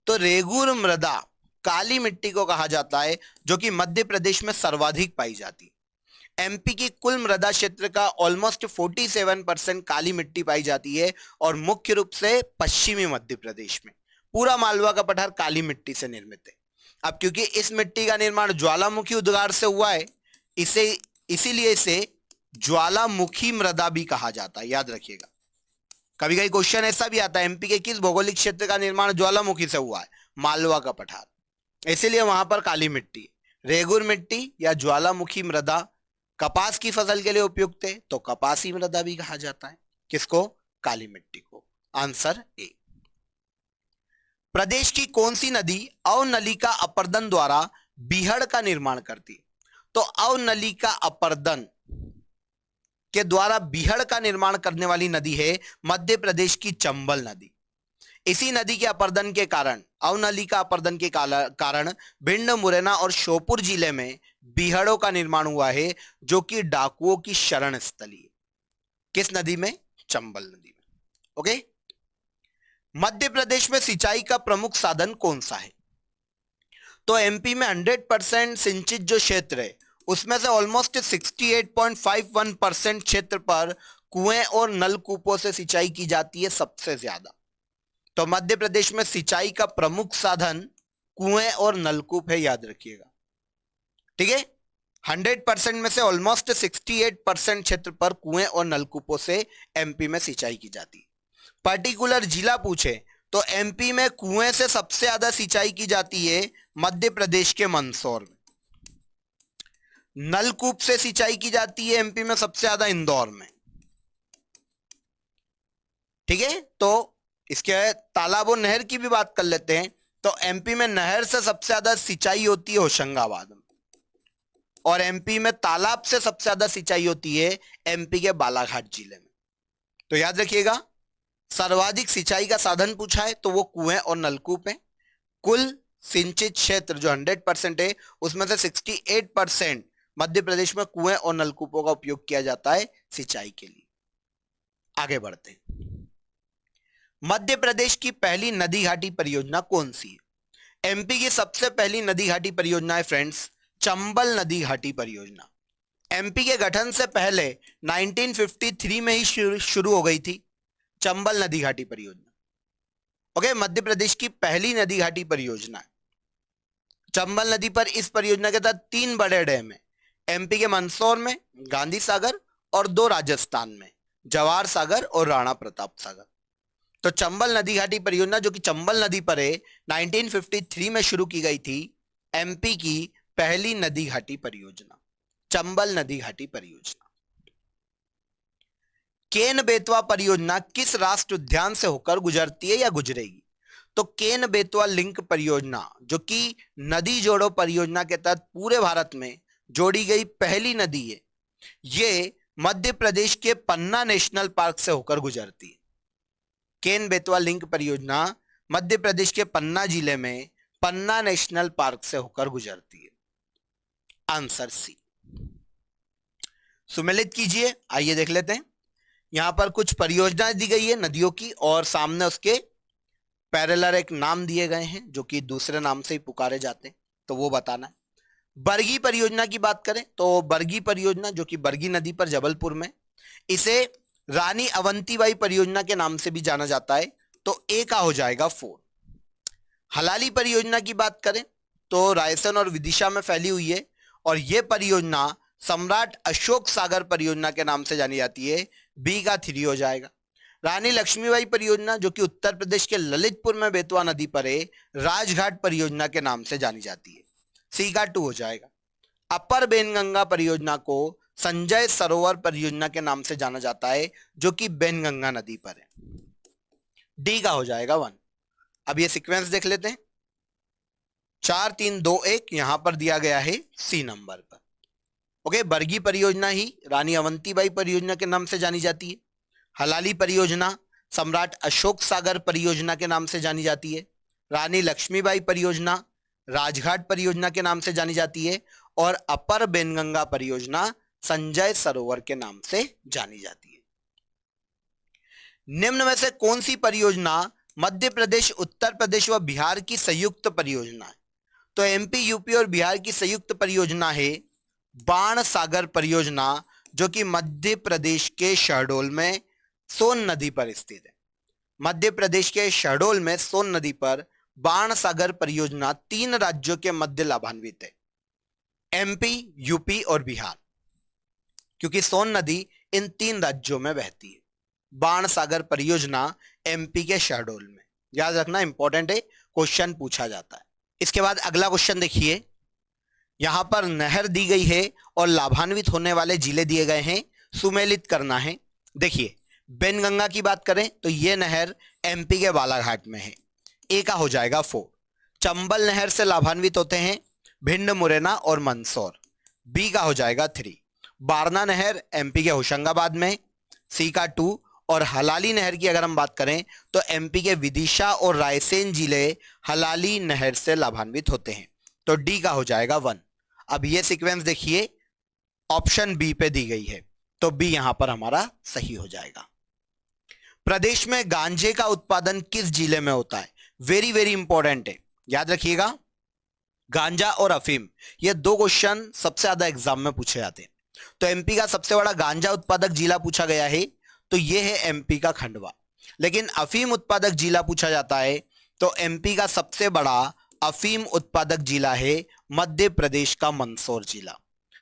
तो रेगुर मृदा काली मिट्टी को कहा जाता है, जो कि मध्य प्रदेश में सर्वाधिक पाई जाती है। एमपी की कुल मृदा क्षेत्र का ऑलमोस्ट 47% काली मिट्टी पाई जाती है, और मुख्य रूप से पश्चिमी मध्य प्रदेश में पूरा मालवा का पठार काली मिट्टी से निर्मित है। अब क्योंकि इस मिट्टी का निर्माण ज्वालामुखी उद्गार से हुआ है, इसीलिए इसे ज्वालामुखी मृदा भी कहा जाता है, याद रखिएगा। कभी कभी क्वेश्चन ऐसा भी आता है, एमपी के किस भौगोलिक क्षेत्र का निर्माण ज्वालामुखी से हुआ है? मालवा का पठार, इसीलिए वहां पर काली मिट्टी। रेगुर मिट्टी या ज्वालामुखी मृदा कपास की फसल के लिए उपयुक्त है, तो कपासी मृदा भी कहा जाता है। किसको? काली मिट्टी को। Answer A. प्रदेश की कौन सी नदी अवनलिका अपर्दन द्वारा बीहड़ का निर्माण करती है? तो अवनलिका अपर्दन के द्वारा बीहड़ का निर्माण करने वाली नदी है मध्य प्रदेश की चंबल नदी। इसी नदी के अपर्दन के कारण, अवनलिका अपर्दन के कारण भिंड, मुरैना और श्योपुर जिले में बीहड़ों का निर्माण हुआ है, जो कि डाकुओं की शरण स्थली है। किस नदी में? चंबल नदी में। ओके। मध्य प्रदेश में सिंचाई का प्रमुख साधन कौन सा है? तो एमपी में 100% सिंचित जो क्षेत्र है, उसमें से ऑलमोस्ट 68.51% क्षेत्र पर कुएं और नलकूपों से सिंचाई की जाती है, सबसे ज्यादा। तो मध्य प्रदेश में सिंचाई का प्रमुख साधन कुएं और नलकूप है, याद रखिएगा। ठीक है। 100% में से ऑलमोस्ट 68% क्षेत्र पर कुएं और नलकूपों से एमपी में सिंचाई की जाती है। पर्टिकुलर जिला पूछे तो एमपी में कुएं से सबसे ज्यादा सिंचाई की जाती है मध्य प्रदेश के मंदसौर में। नलकूप से सिंचाई की जाती है एमपी में सबसे ज्यादा इंदौर में। ठीक है। तो इसके तालाब और नहर की भी बात कर लेते हैं, तो एमपी में नहर से सबसे ज्यादा सिंचाई होती है होशंगाबाद में, और एमपी में तालाब से सबसे ज्यादा सिंचाई होती है एमपी के बालाघाट जिले में। तो याद रखिएगा, सर्वाधिक सिंचाई का साधन पूछा है तो वो कुएं और नलकूप है। कुल सिंचित क्षेत्र जो 100% है, उसमें से 68% मध्य प्रदेश में कुएं और नलकूपों का उपयोग किया जाता है सिंचाई के लिए। आगे बढ़ते हैं। मध्य प्रदेश की पहली नदी घाटी परियोजना कौन सी है? एमपी की सबसे पहली नदी घाटी परियोजना है फ्रेंड्स चंबल नदी घाटी परियोजना। एमपी के गठन से पहले 1953 में ही शुरू हो गई थी चंबल नदी घाटी परियोजना। ओके। मध्य प्रदेश की पहली नदी घाटी परियोजना है चंबल नदी पर। इस परियोजना के तहत 3 बड़े डैम है, एमपी के मंदसौर में गांधी सागर, और 2 राजस्थान में जवाहर सागर और राणा प्रताप सागर। तो चंबल नदी घाटी परियोजना जो कि चंबल नदी पर है, 1953 में शुरू की गई थी, एमपी की पहली नदी घाटी परियोजना चंबल नदी घाटी परियोजना। केन बेतवा परियोजना किस राष्ट्रीय उद्यान से होकर गुजरती है या गुजरेगी? तो केन बेतवा लिंक परियोजना जो कि नदी जोड़ो परियोजना के तहत पूरे भारत में जोड़ी गई पहली नदी है, ये मध्य प्रदेश के पन्ना नेशनल पार्क से होकर गुजरती है। केन बेतवा लिंक परियोजना मध्य प्रदेश के पन्ना जिले में पन्ना नेशनल पार्क से होकर गुजरती है। Answer C. सुमेलित कीजिए। आइए देख लेते हैं। यहां पर कुछ परियोजनाएं दी गई है नदियों की, और सामने उसके पैरेलल एक नाम दिए गए हैं जो कि दूसरे नाम से ही पुकारे जाते हैं, तो वो बताना है। बरगी परियोजना की बात करें तो बरगी परियोजना जो कि बरगी नदी पर जबलपुर में, इसे रानी अवंतीबाई परियोजना के नाम से भी जाना जाता है, तो ए का हो जाएगा 4। हलाली परियोजना की बात करें तो रायसेन और विदिशा में फैली हुई है और यह परियोजना सम्राट अशोक सागर परियोजना के नाम से जानी जाती है, बी का 3 हो जाएगा। रानी लक्ष्मीबाई परियोजना जो कि उत्तर प्रदेश के ललितपुर में बेतवा नदी पर है, राजघाट परियोजना के नाम से जानी जाती है, सी का 2 हो जाएगा। अपर बेनगंगा परियोजना को संजय सरोवर परियोजना के नाम से जाना जाता है जो कि बेनगंगा नदी पर है, डी का हो जाएगा 1। अब ये सीक्वेंस देख लेते हैं, 4 3 2 1 यहां पर दिया गया है सी नंबर पर। ओके, बरगी परियोजना ही रानी अवंतीबाई परियोजना के नाम से जानी जाती है। हलाली परियोजना सम्राट अशोक सागर परियोजना के नाम से जानी जाती है। रानी लक्ष्मीबाई परियोजना राजघाट परियोजना के नाम से जानी जाती है और अपर बेनगंगा परियोजना संजय सरोवर के नाम से जानी जाती है। निम्न में से कौन सी परियोजना मध्य प्रदेश, उत्तर प्रदेश व बिहार की संयुक्त परियोजना है? तो एमपी, यूपी और बिहार की संयुक्त परियोजना है बाण सागर परियोजना जो कि मध्य प्रदेश के शहडोल में सोन नदी पर स्थित है। मध्य प्रदेश के शहडोल में सोन नदी पर बाण सागर परियोजना 3 राज्यों के मध्य लाभान्वित है, एमपी, यूपी और बिहार, क्योंकि सोन नदी इन 3 राज्यों में बहती है। बाण सागर परियोजना एमपी के शहडोल में, याद रखना इंपॉर्टेंट है, क्वेश्चन पूछा जाता है। इसके बाद अगला क्वेश्चन देखिए, यहां पर नहर दी गई है और लाभान्वित होने वाले जिले दिए गए हैं, सुमेलित करना है। देखिए, बेनगंगा की बात करें तो यह नहर एमपी के बालाघाट में है, ए का हो जाएगा 4। चंबल नहर से लाभान्वित होते हैं भिंड, मुरैना और मंदसौर, बी का हो जाएगा 3। बारना नहर एमपी के होशंगाबाद में, सी का 2। और हलाली नहर की अगर हम बात करें तो एमपी के विदिशा और रायसेन जिले हलाली नहर से लाभान्वित होते हैं, तो डी का हो जाएगा 1। अब ये सीक्वेंस देखिए, ऑप्शन बी पे दी गई है, तो बी यहां पर हमारा सही हो जाएगा। प्रदेश में गांजे का उत्पादन किस जिले में होता है? वेरी वेरी इंपॉर्टेंट है, याद रखिएगा। गांजा और अफीम, ये 2 क्वेश्चन सबसे ज्यादा एग्जाम में पूछे जाते हैं। तो एमपी का सबसे बड़ा गांजा उत्पादक जिला पूछा गया है, तो यह है एमपी का खंडवा। लेकिन अफीम उत्पादक जिला पूछा जाता है तो एमपी का सबसे बड़ा अफीम उत्पादक जिला है मध्य प्रदेश का मंदसौर जिला।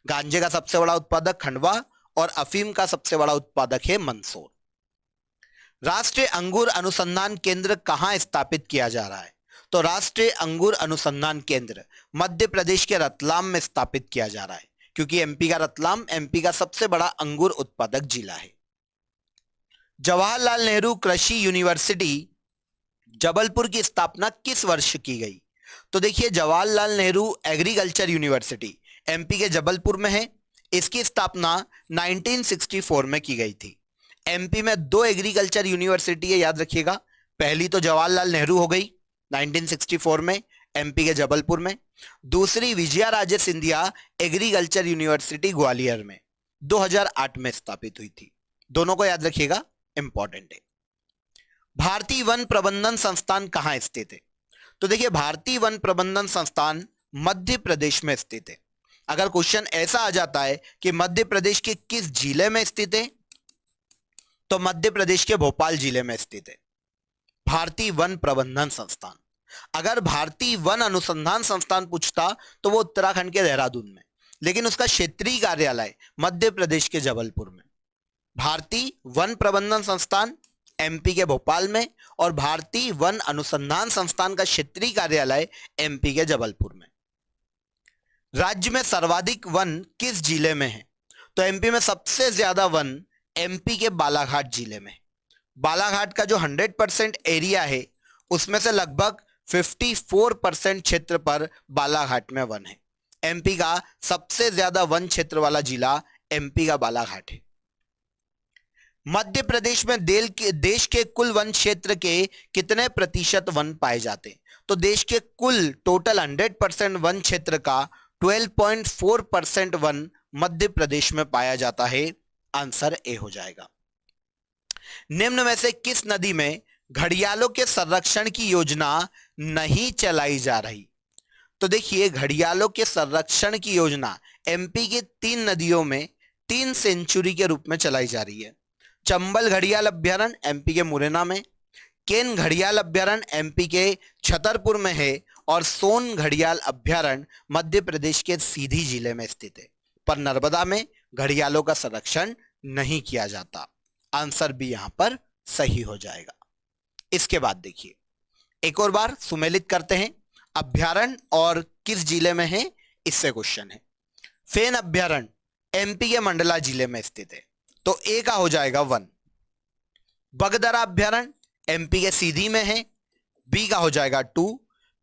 गांजे का सबसे बड़ा उत्पादक खंडवा और अफीम का सबसे बड़ा उत्पादक है मंदसौर। राष्ट्रीय अंगूर अनुसंधान केंद्र कहां स्थापित किया जा रहा है? तो राष्ट्रीय अंगूर अनुसंधान केंद्र मध्य प्रदेश के रतलाम में स्थापित किया जा रहा है, क्योंकि एमपी का रतलाम एमपी का सबसे बड़ा अंगूर उत्पादक जिला है। जवाहरलाल नेहरू कृषि यूनिवर्सिटी जबलपुर की स्थापना किस वर्ष की गई? तो देखिए, Jawaharlal Nehru agriculture university MP के जबलपुर में है, इसकी स्थापना 1964 में की गई थी। एमपी में 2 एग्रीकल्चर यूनिवर्सिटी है, याद रखिएगा। पहली तो जवाहरलाल नेहरू हो गई 1964 में एमपी के जबलपुर में, दूसरी विजया राजे सिंधिया एग्रीकल्चर यूनिवर्सिटी ग्वालियर में 2008 में स्थापित हुई थी। दोनों को याद रखिएगा, इंपॉर्टेंट है। भारतीय वन प्रबंधन संस्थान कहां स्थित है? तो देखिए, भारतीय वन प्रबंधन संस्थान मध्य प्रदेश में स्थित है। अगर क्वेश्चन ऐसा आ जाता है कि मध्य प्रदेश के किस जिले में स्थित है, तो मध्य प्रदेश के भोपाल जिले में स्थित है भारतीय वन प्रबंधन संस्थान। अगर भारतीय वन अनुसंधान संस्थान पूछता तो वो उत्तराखंड के देहरादून में, लेकिन उसका क्षेत्रीय कार्यालय मध्य प्रदेश के जबलपुर में। भारतीय वन प्रबंधन संस्थान एमपी के भोपाल में और भारतीय वन अनुसंधान संस्थान का क्षेत्रीय कार्यालय एमपी के जबलपुर में। राज्य में सर्वाधिक वन किस जिले में है? तो एमपी में सबसे ज्यादा वन एमपी के बालाघाट जिले में। बालाघाट का जो 100% एरिया है उसमें से लगभग 54% क्षेत्र पर बालाघाट में वन है। एमपी का सबसे ज्यादा वन क्षेत्र वाला जिला एमपी का बालाघाट है। मध्य प्रदेश में देश के कुल वन क्षेत्र के कितने प्रतिशत वन पाए जाते हैं? तो देश के कुल टोटल 100% वन क्षेत्र का 12.4% वन मध्य प्रदेश में पाया जाता है। आंसर ए हो जाएगा। निम्न में से किस नदी में घड़ियालों के संरक्षण की योजना नहीं चलाई जा रही। तो देखिए, घड़ियालों के संरक्षण की योजना एमपी की 3 नदियों में 3 सेंचुरी के रूप में चलाई जा रही है। चंबल घड़ियाल अभ्यारण्य एमपी के मुरैना में, केन घड़ियाल अभ्यारण्य एमपी के छतरपुर में है, और सोन घड़ियाल अभ्यारण्य मध्य प्रदेश के सीधी जिले में स्थित है। पर नर्मदा में घड़ियालों का संरक्षण नहीं किया जाता। आंसर भी यहां पर सही हो जाएगा। इसके बाद देखिए, एक और बार सुमेलित करते हैं, अभ्यारण्य और किस जिले में है, इससे क्वेश्चन है। फेन अभ्यारण्य एमपी के मंडला जिले में स्थित है, तो ए का हो जाएगा 1। बगदरा अभ्यारण्य एमपी के सीधी में है, बी का हो जाएगा 2।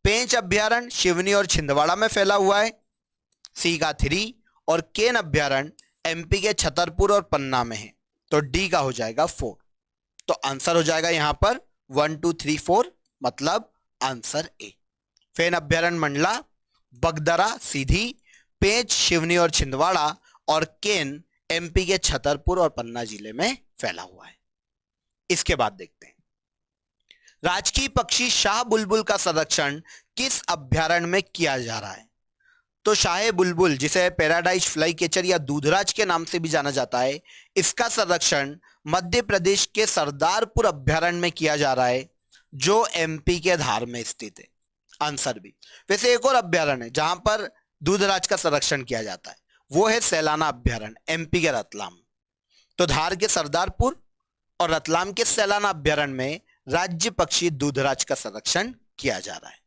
पेंच अभ्यारण्य शिवनी और छिंदवाड़ा में फैला हुआ है, सी का 3। और केन अभ्यारण्य एमपी के छतरपुर और पन्ना में है, तो डी का हो जाएगा 4। तो आंसर हो जाएगा यहां पर 1 2 3 4, मतलब आंसर ए। फेन अभ्यारण्य मंडला, बगदरा सीधी, पेंच शिवनी और छिंदवाड़ा, और केन एमपी के छतरपुर और पन्ना जिले में फैला हुआ है। इसके बाद देखते हैं, राजकीय पक्षी शाह बुलबुल का संरक्षण किस अभ्यारण्य में किया जा रहा है। तो शाह बुलबुल, जिसे पैराडाइज फ्लाई कैचर या दूधराज के नाम से भी जाना जाता है, इसका संरक्षण मध्य प्रदेश के सरदारपुर अभ्यारण्य में किया जा रहा है, जो एमपी के धार में स्थित है। आंसर भी। वैसे एक और अभ्यारण्य है जहां पर दूधराज का संरक्षण किया जाता है, वो है सैलाना अभ्यारण्य एमपी के रतलाम। तो धार के सरदारपुर और रतलाम के सैलाना अभ्यारण्य में राज्य पक्षी दूधराज का संरक्षण किया जा रहा है।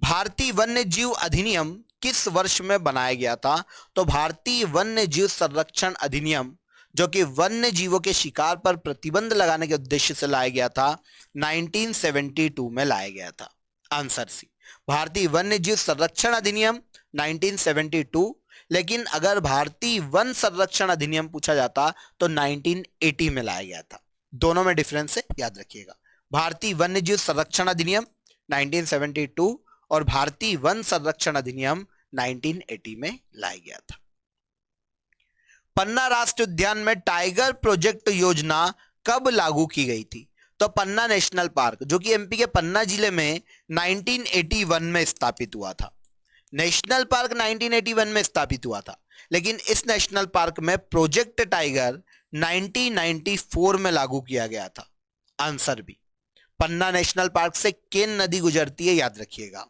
भारतीय वन्य जीव अधिनियम किस वर्ष में बनाया गया था। तो भारतीय वन्य जीव संरक्षण अधिनियम, जो कि वन्य जीवों के शिकार पर प्रतिबंध लगाने के उद्देश्य से लाया गया था, 1972 में लाया गया था। आंसर सी, भारतीय वन्य जीव संरक्षण अधिनियम 1972। लेकिन अगर भारतीय वन संरक्षण अधिनियम पूछा जाता तो 1980 में लाया गया था। दोनों में डिफरेंस है, याद रखिएगा। भारतीय वन्य जीव संरक्षण अधिनियम 1972 और भारतीय वन संरक्षण अधिनियम 1980 में लाया गया था। पन्ना राष्ट्रीय उद्यान में टाइगर प्रोजेक्ट योजना कब लागू की गई थी। तो पन्ना नेशनल पार्क, जो कि एमपी के पन्ना जिले में 1981 में स्थापित हुआ था। नेशनल पार्क 1981 में स्थापित हुआ था, लेकिन इस नेशनल पार्क में प्रोजेक्ट टाइगर 1994 में लागू किया गया था। आंसर भी। पन्ना नेशनल पार्क से केन नदी गुजरती है, याद रखिएगा।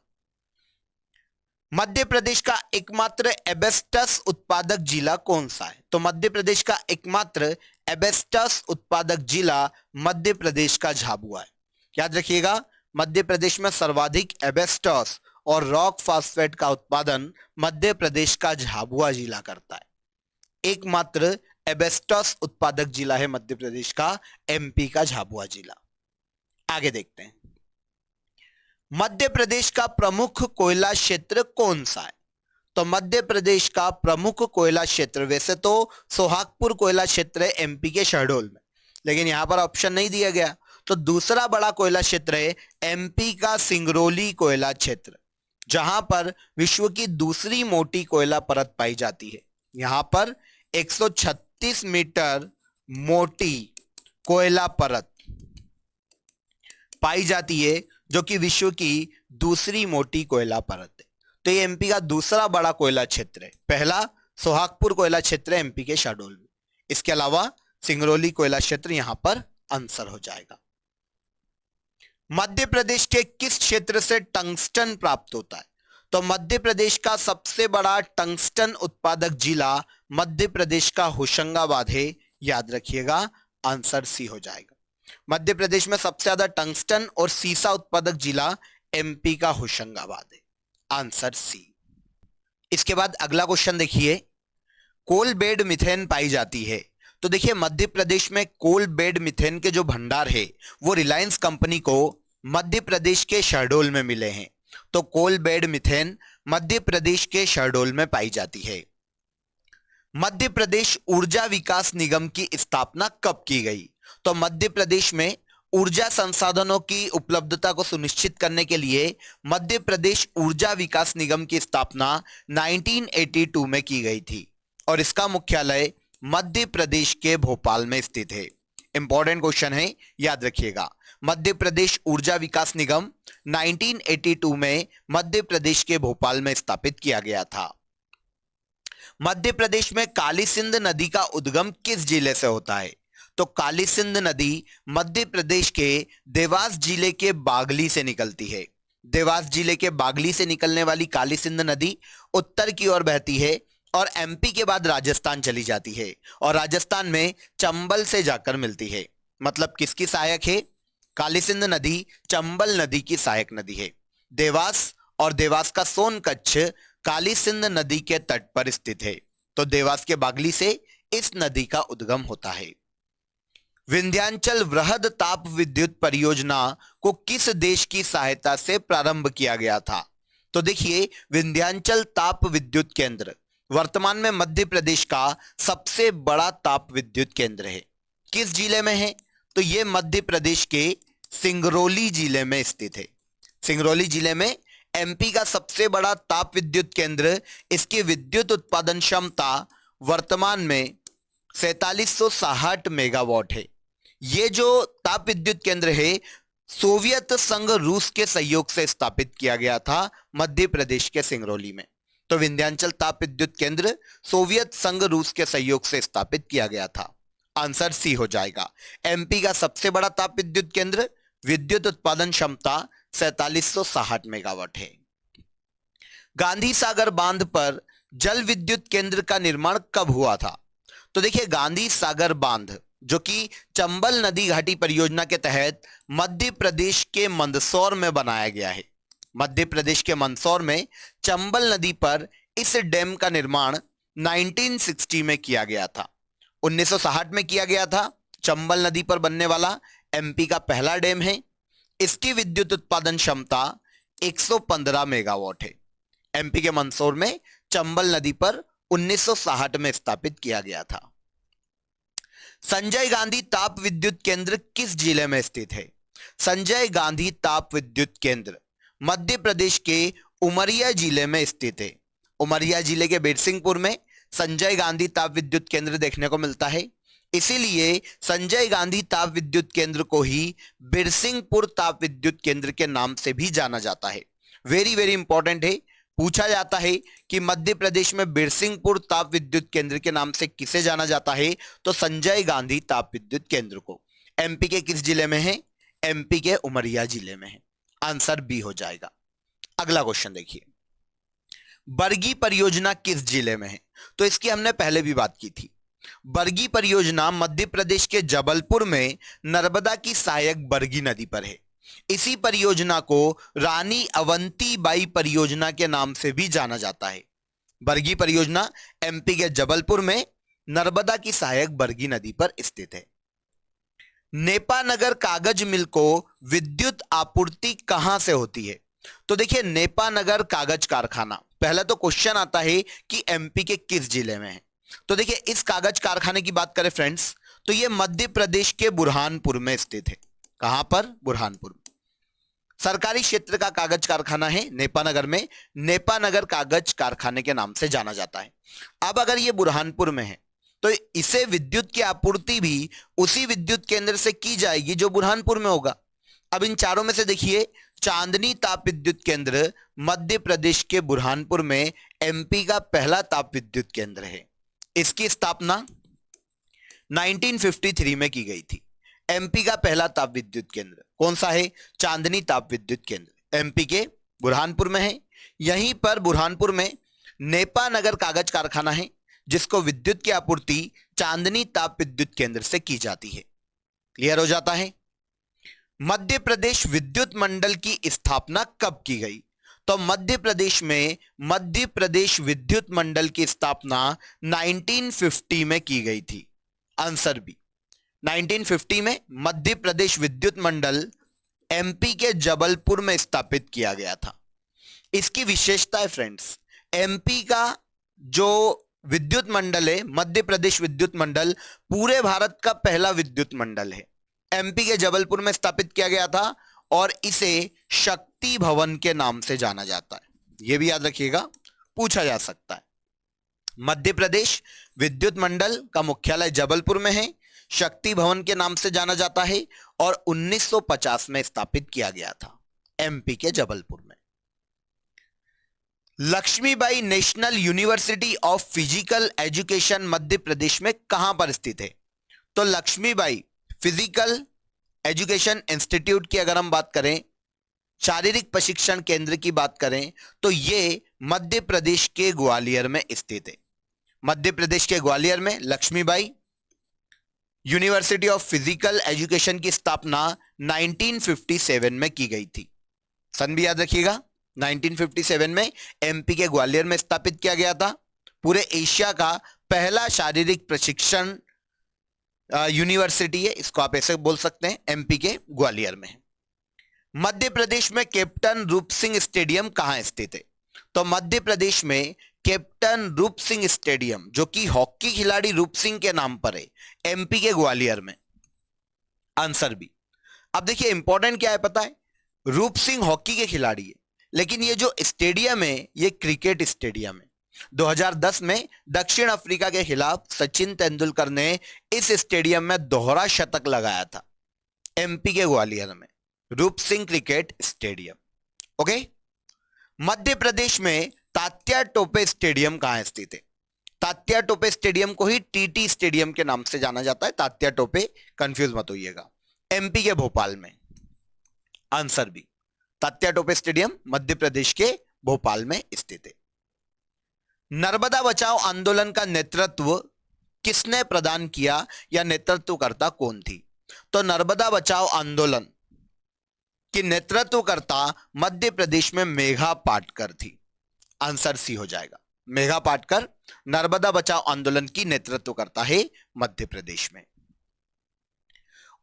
मध्य प्रदेश का एकमात्र एबेस्टस उत्पादक जिला कौन सा है। तो मध्य प्रदेश का एकमात्र एबेस्टस उत्पादक जिला मध्य प्रदेश का झाबुआ है। याद रखिएगा, मध्य प्रदेश में सर्वाधिक एबेस्टस और रॉक फास्फेट का उत्पादन मध्य प्रदेश का झाबुआ जिला करता है। एकमात्र एबेस्टस उत्पादक जिला है मध्य प्रदेश का, एमपी का झाबुआ जिला। आगे देखते हैं, मध्य प्रदेश का प्रमुख कोयला क्षेत्र कौन सा है। तो मध्य प्रदेश का प्रमुख कोयला क्षेत्र, वैसे तो सोहागपुर कोयला क्षेत्र है एमपी के शहडोल में, लेकिन यहां पर ऑप्शन नहीं दिया गया। तो दूसरा बड़ा कोयला क्षेत्र है एमपी का सिंगरौली कोयला क्षेत्र, जहां पर विश्व की दूसरी मोटी कोयला परत पाई जाती है। यहां पर 136 मीटर मोटी कोयला परत पाई जाती है, जो कि विश्व की दूसरी मोटी कोयला परत है। तो ये एमपी का दूसरा बड़ा कोयला क्षेत्र है। पहला सोहागपुर कोयला क्षेत्र है एमपी के शहडोल में, इसके अलावा सिंगरौली कोयला क्षेत्र यहां पर आंसर हो जाएगा। मध्य प्रदेश के किस क्षेत्र से टंगस्टन प्राप्त होता है। तो मध्य प्रदेश का सबसे बड़ा टंगस्टन उत्पादक जिला मध्य प्रदेश का होशंगाबाद है, याद रखिएगा। आंसर सी हो जाएगा। मध्य प्रदेश में सबसे ज्यादा टंगस्टन और सीसा उत्पादक जिला एमपी का होशंगाबाद है। Answer C. इसके बाद अगला क्वेश्चन देखिए, कोल बेड मिथेन पाई जाती है। तो देखिए, मध्य प्रदेश में कोल बेड मिथेन के जो भंडार है वो रिलायंस कंपनी को मध्य प्रदेश के शहडोल में मिले हैं। तो कोल बेड मिथेन मध्य प्रदेश के शहडोल में पाई जाती है। मध्य प्रदेश ऊर्जा विकास निगम की स्थापना कब की गई। तो मध्य प्रदेश में ऊर्जा संसाधनों की उपलब्धता को सुनिश्चित करने के लिए मध्य प्रदेश ऊर्जा विकास निगम की स्थापना 1982 में की गई थी, और इसका मुख्यालय मध्य प्रदेश के भोपाल में स्थित है। इंपॉर्टेंट क्वेश्चन है, याद रखिएगा। मध्य प्रदेश ऊर्जा विकास निगम 1982 में मध्य प्रदेश के भोपाल में स्थापित किया गया था। मध्य प्रदेश में काली सिंध नदी का उद्गम किस जिले से होता है? तो काली सिंध नदी मध्य प्रदेश के देवास जिले के बागली से निकलती है। देवास जिले के बागली से निकलने वाली काली सिंध नदी उत्तर की ओर बहती है और एमपी के बाद राजस्थान चली जाती है और राजस्थान में चंबल से जाकर मिलती है। मतलब किसकी सहायक है? काली सिंध नदी चंबल नदी की सहायक नदी है। देवास और देवास का सोनकच्छ काली सिंध नदी के तट पर स्थित है, तो देवास के बागली से इस नदी का उद्गम होता है। विंध्याचल वृहद ताप विद्युत परियोजना को किस देश की सहायता से प्रारंभ किया गया था? तो देखिए, विंध्याचल ताप विद्युत केंद्र वर्तमान में मध्य प्रदेश का सबसे बड़ा ताप विद्युत केंद्र है। किस जिले में है? तो यह मध्य प्रदेश के सिंगरौली जिले में स्थित है। सिंगरौली जिले में एमपी का सबसे बड़ा ताप विद्युत केंद्र, इसकी विद्युत उत्पादन क्षमता वर्तमान में 4760 मेगावाट है। ये जो ताप विद्युत केंद्र है, सोवियत संघ रूस के सहयोग से स्थापित किया गया था मध्य प्रदेश के सिंगरौली में। तो विंध्याचल ताप विद्युत केंद्र सोवियत संघ रूस के सहयोग से स्थापित किया गया था। आंसर सी हो जाएगा। एमपी का सबसे बड़ा ताप विद्युत केंद्र, विद्युत उत्पादन क्षमता 4760 मेगावाट है। गांधी सागर बांध पर जल विद्युत केंद्र का निर्माण कब हुआ था? तो देखिए, गांधी सागर बांध जो कि चंबल नदी घाटी परियोजना के तहत मध्य प्रदेश के मंदसौर में बनाया गया है। मध्य प्रदेश के मंदसौर में चंबल नदी पर इस डैम का निर्माण 1960 में किया गया था। 1960 में किया गया था। चंबल नदी पर बनने वाला एमपी का पहला डैम है। इसकी विद्युत उत्पादन क्षमता 115 मेगावाट है। एमपी के मंदसौर में चंबल नदी पर 1960 में स्थापित किया गया था। संजय गांधी ताप विद्युत केंद्र किस जिले में स्थित है? संजय गांधी ताप विद्युत केंद्र मध्य प्रदेश के उमरिया जिले में स्थित है। उमरिया जिले के बिरसिंहपुर में संजय गांधी ताप विद्युत केंद्र देखने को मिलता है। इसीलिए संजय गांधी ताप विद्युत केंद्र को ही बिरसिंहपुर ताप विद्युत केंद्र के नाम से भी जाना जाता है। वेरी वेरी इंपॉर्टेंट है। पूछा जाता है कि मध्य प्रदेश में बिरसिंहपुर ताप विद्युत केंद्र के नाम से किसे जाना जाता है? तो संजय गांधी ताप विद्युत केंद्र को। एमपी के किस जिले में है? एमपी के उमरिया जिले में है। आंसर बी हो जाएगा। अगला क्वेश्चन देखिए, बरगी परियोजना किस जिले में है? तो इसकी हमने पहले भी बात की थी। बरगी परियोजना मध्य प्रदेश के जबलपुर में नर्मदा की सहायक बरगी नदी पर है। इसी परियोजना को रानी अवंतीबाई परियोजना के नाम से भी जाना जाता है। बरगी परियोजना एमपी के जबलपुर में नर्मदा की सहायक बरगी नदी पर स्थित है। नेपानगर कागज मिल को विद्युत आपूर्ति कहां से होती है? तो देखिए, नेपानगर कागज कारखाना, पहला तो क्वेश्चन आता है कि एमपी के किस जिले में है। तो देखिए, इस कागज कारखाने की बात करें फ्रेंड्स, तो यह मध्य प्रदेश के बुरहानपुर में स्थित है। कहां पर? बुरहानपुर। सरकारी क्षेत्र का कागज कारखाना है नेपानगर में। नेपानगर कागज कारखाने के नाम से जाना जाता है। अब अगर ये बुरहानपुर में है तो इसे विद्युत की आपूर्ति भी उसी विद्युत केंद्र से की जाएगी जो बुरहानपुर में होगा। अब इन चारों में से देखिए, चांदनी ताप विद्युत केंद्र मध्य प्रदेश के बुरहानपुर में एमपी का पहला ताप विद्युत केंद्र है। इसकी स्थापना 1953 में की गई थी। एमपी का पहला ताप विद्युत केंद्र कौन सा है? चांदनी ताप विद्युत केंद्र एमपी के बुरहानपुर में है। यहीं पर बुरहानपुर में नेपानगर कागज कारखाना है जिसको विद्युत की आपूर्ति चांदनी ताप विद्युत केंद्र से की जाती है। क्लियर हो जाता है। मध्य प्रदेश विद्युत मंडल की स्थापना कब की गई? तो मध्य प्रदेश में मध्य प्रदेश विद्युत मंडल की स्थापना 1950 में की गई थी। Answer B. 1950 में मध्य प्रदेश विद्युत मंडल एमपी के जबलपुर में स्थापित किया गया था। इसकी विशेषता है फ्रेंड्स, एमपी का जो विद्युत मंडल है, मध्य प्रदेश विद्युत मंडल, पूरे भारत का पहला विद्युत मंडल है। एमपी के जबलपुर में स्थापित किया गया था और इसे शक्ति भवन के नाम से जाना जाता है। यह भी याद रखिएगा, पूछा जा सकता है। मध्य प्रदेश विद्युत मंडल का मुख्यालय जबलपुर में है। शक्ति भवन के नाम से जाना जाता है और 1950 में स्थापित किया गया था एमपी के जबलपुर में। Laxmibai national university of physical education Madhya Pradesh में कहां पर स्थित है? तो लक्ष्मीबाई फिजिकल एजुकेशन इंस्टीट्यूट की अगर हम बात करें, शारीरिक प्रशिक्षण केंद्र की बात करें, तो यह मध्य प्रदेश के ग्वालियर में स्थित है। मध्य प्रदेश के ग्वालियर में Laxmibai university of physical education की स्थापना 1957 में की गई थी। सन भी याद रखिएगा, 1957 में एमपी के ग्वालियर में स्थापित किया गया था। पूरे एशिया का पहला शारीरिक प्रशिक्षण यूनिवर्सिटी है, इसको आप ऐसे बोल सकते हैं, एमपी के ग्वालियर में है। मध्य प्रदेश में कैप्टन रूप सिंह स्टेडियम कहां स्थित है? तो मध्य प्रदेश में कैप्टन रूप सिंह स्टेडियम, जो कि हॉकी खिलाड़ी रूप सिंह के नाम पर है, एमपी के ग्वालियर में। Answer B. अब देखिए इंपॉर्टेंट क्या है पता है, रूप सिंह हॉकी के खिलाड़ी है, लेकिन ये जो स्टेडियम है ये क्रिकेट स्टेडियम है। 2010 में दक्षिण अफ्रीका के खिलाफ सचिन तेंदुलकर ने इस स्टेडियम में दोहरा शतक लगाया था, एमपी के ग्वालियर में, रूप सिंह क्रिकेट स्टेडियम। ओके। मध्य प्रदेश में तात्या टोपे स्टेडियम कहां स्थित है? तात्या टोपे स्टेडियम को ही टीटी स्टेडियम के नाम से जाना जाता है, तात्या टोपे, कंफ्यूज मत होइएगा, एमपी के भोपाल में। Answer B, Tatya Tope stadium Madhya Pradesh के भोपाल में स्थित है। नर्मदा बचाओ आंदोलन का नेतृत्व किसने प्रदान किया या नेतृत्वकर्ता कौन थी? तो नर्मदा बचाओ आंदोलन की नेतृत्वकर्ता मध्य प्रदेश में मेघा पाटकर थी। आंसर सी हो जाएगा, मेघा पाटकर नर्मदा बचाओ आंदोलन की नेतृत्वकर्ता है मध्य प्रदेश में।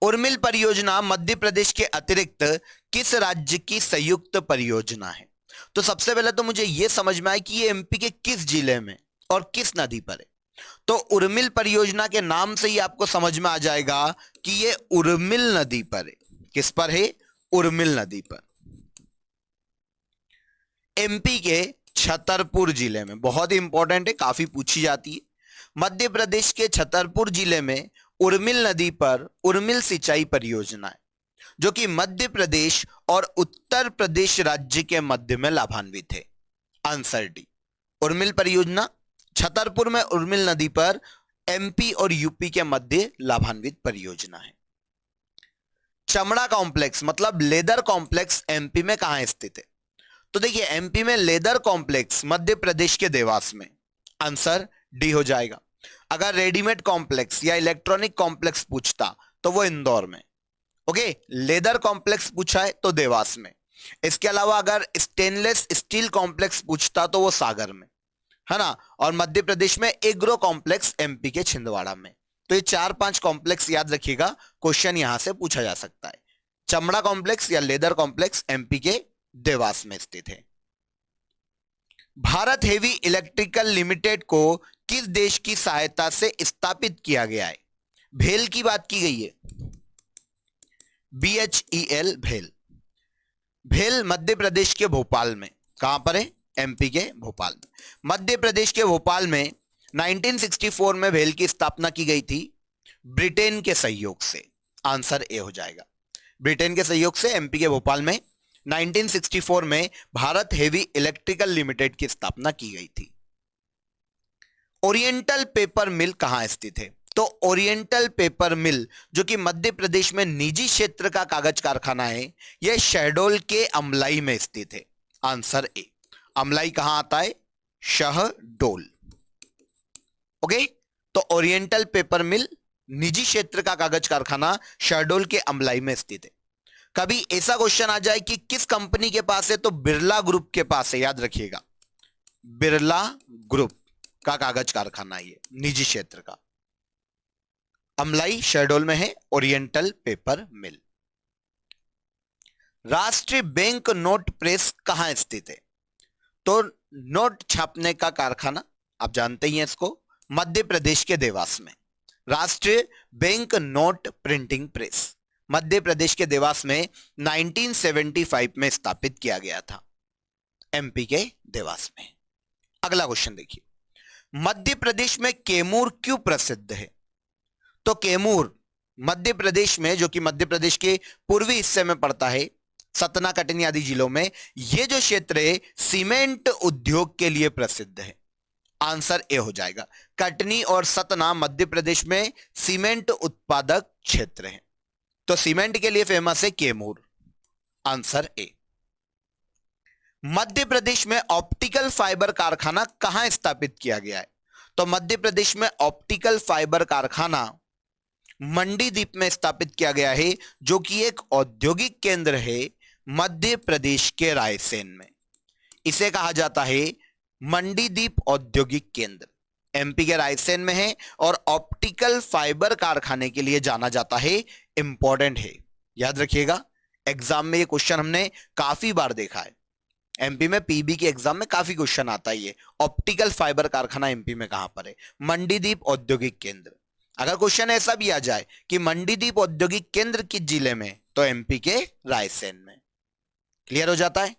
उर्मिल परियोजना मध्य प्रदेश के अतिरिक्त किस राज्य की संयुक्त परियोजना है? तो सबसे पहले तो मुझे यह समझ में आए कि ये एमपी के किस जिले में और किस नदी पर है। तो उर्मिल परियोजना के नाम से ही आपको समझ में आ जाएगा कि ये उर्मिल नदी पर है। किस पर है? उर्मिल नदी पर, एमपी के छतरपुर जिले में। बहुत ही इंपॉर्टेंट है, काफी पूछी जाती है। मध्य प्रदेश के छतरपुर जिले में उर्मिल नदी पर उर्मिल सिंचाई परियोजना है, जो कि मध्य प्रदेश और उत्तर प्रदेश राज्य के मध्य में लाभान्वित है। आंसर डी, उर्मिल परियोजना छतरपुर में उर्मिल नदी पर एमपी और यूपी के मध्य लाभान्वित परियोजना है। चमड़ा कॉम्प्लेक्स मतलब लेदर कॉम्प्लेक्स एमपी में कहां स्थित है? तो देखिए एमपी में लेदर कॉम्प्लेक्स मध्य प्रदेश के देवास में। आंसर डी हो जाएगा। अगर रेडीमेड कॉम्प्लेक्स या इलेक्ट्रॉनिक कॉम्प्लेक्स पूछता तो वो इंदौर में। ओके, लेदर कॉम्प्लेक्स पूछा है तो देवास में। इसके अलावा अगर स्टेनलेस स्टील कॉम्प्लेक्स पूछता तो वो सागर में, है ना। और मध्य प्रदेश में एग्रो कॉम्प्लेक्स एमपी के छिंदवाड़ा में। तो ये 4-5 कॉम्प्लेक्स याद रखिएगा, क्वेश्चन यहां से पूछा जा सकता है। चमड़ा कॉम्प्लेक्स या लेदर कॉम्प्लेक्स एमपी के देवास में स्थित है। भारत हेवी इलेक्ट्रिकल लिमिटेड को किस देश की सहायता से स्थापित किया गया है? भेल की बात की गई है, BHEL भेल। भेल मध्य प्रदेश के भोपाल में। कहां पर है? एमपी के भोपाल में। मध्य प्रदेश के भोपाल में 1964 में भेल की स्थापना की गई थी ब्रिटेन के सहयोग से। आंसर ए हो जाएगा, ब्रिटेन के सहयोग से एमपी के भोपाल में 1964 में भारत हेवी इलेक्ट्रिकल लिमिटेड की स्थापना की गई थी। ओरिएंटल पेपर मिल कहां स्थित है? तो ओरिएंटल पेपर मिल, जो कि मध्य प्रदेश में निजी क्षेत्र का कागज कारखाना है, यह शहडोल के अमलाई में स्थित है। आंसर ए, अमलाई कहां आता है? शहडोल। ओके, तो ओरिएंटल पेपर मिल निजी क्षेत्र का कागज कारखाना शहडोल के अमलाई में स्थित है। कभी ऐसा क्वेश्चन आ जाए कि किस कंपनी के पास है, तो बिरला ग्रुप के पास है, याद रखिएगा, बिरला ग्रुप का कागज कारखाना ये निजी क्षेत्र का। अमलाई शहडोल में है ओरिएंटल पेपर मिल। राष्ट्रीय बैंक नोट प्रेस कहां स्थित है? तो नोट छापने का कारखाना आप जानते ही हैं इसको, मध्य प्रदेश के देवास में। राष्ट्रीय बैंक नोट प्रिंटिंग प्रेस मध्य प्रदेश के देवास में 1975 में स्थापित किया गया था, एमपी के देवास में। अगला क्वेश्चन देखिए, मध्य प्रदेश में कैमूर क्यों प्रसिद्ध है? तो कैमूर मध्य प्रदेश में, जो कि मध्य प्रदेश के पूर्वी हिस्से में पड़ता है, सतना, कटनी आदि जिलों में, यह जो क्षेत्र है सीमेंट उद्योग के लिए प्रसिद्ध है। आंसर ए हो जाएगा। कटनी और सतना मध्य प्रदेश में सीमेंट उत्पादक क्षेत्र है, तो सीमेंट के लिए फेमस है कैमूर। Answer A. मध्य प्रदेश में ऑप्टिकल फाइबर कारखाना कहां स्थापित किया गया है? तो मध्य प्रदेश में ऑप्टिकल फाइबर कारखाना मंडीदीप में स्थापित किया गया है, जो कि एक औद्योगिक केंद्र है मध्य प्रदेश के रायसेन में। इसे कहा जाता है मंडीदीप औद्योगिक केंद्र, एमपी के रायसेन में है और ऑप्टिकल फाइबर कारखाने के लिए जाना जाता है। इंपॉर्टेंट है, याद रखिएगा। एग्जाम में ये क्वेश्चन हमने काफी बार देखा है। एमपी में पीबी के एग्जाम में काफी क्वेश्चन आता ही है। ऑप्टिकल फाइबर कारखाना एमपी में कहां पर है? मंडीदीप औद्योगिक केंद्र। अगर क्वेश्चन ऐसा भी आ जाए कि मंडीदीप औद्योगिक केंद्र किस जिले में, तो एमपी के रायसेन में। क्लियर हो जाता है।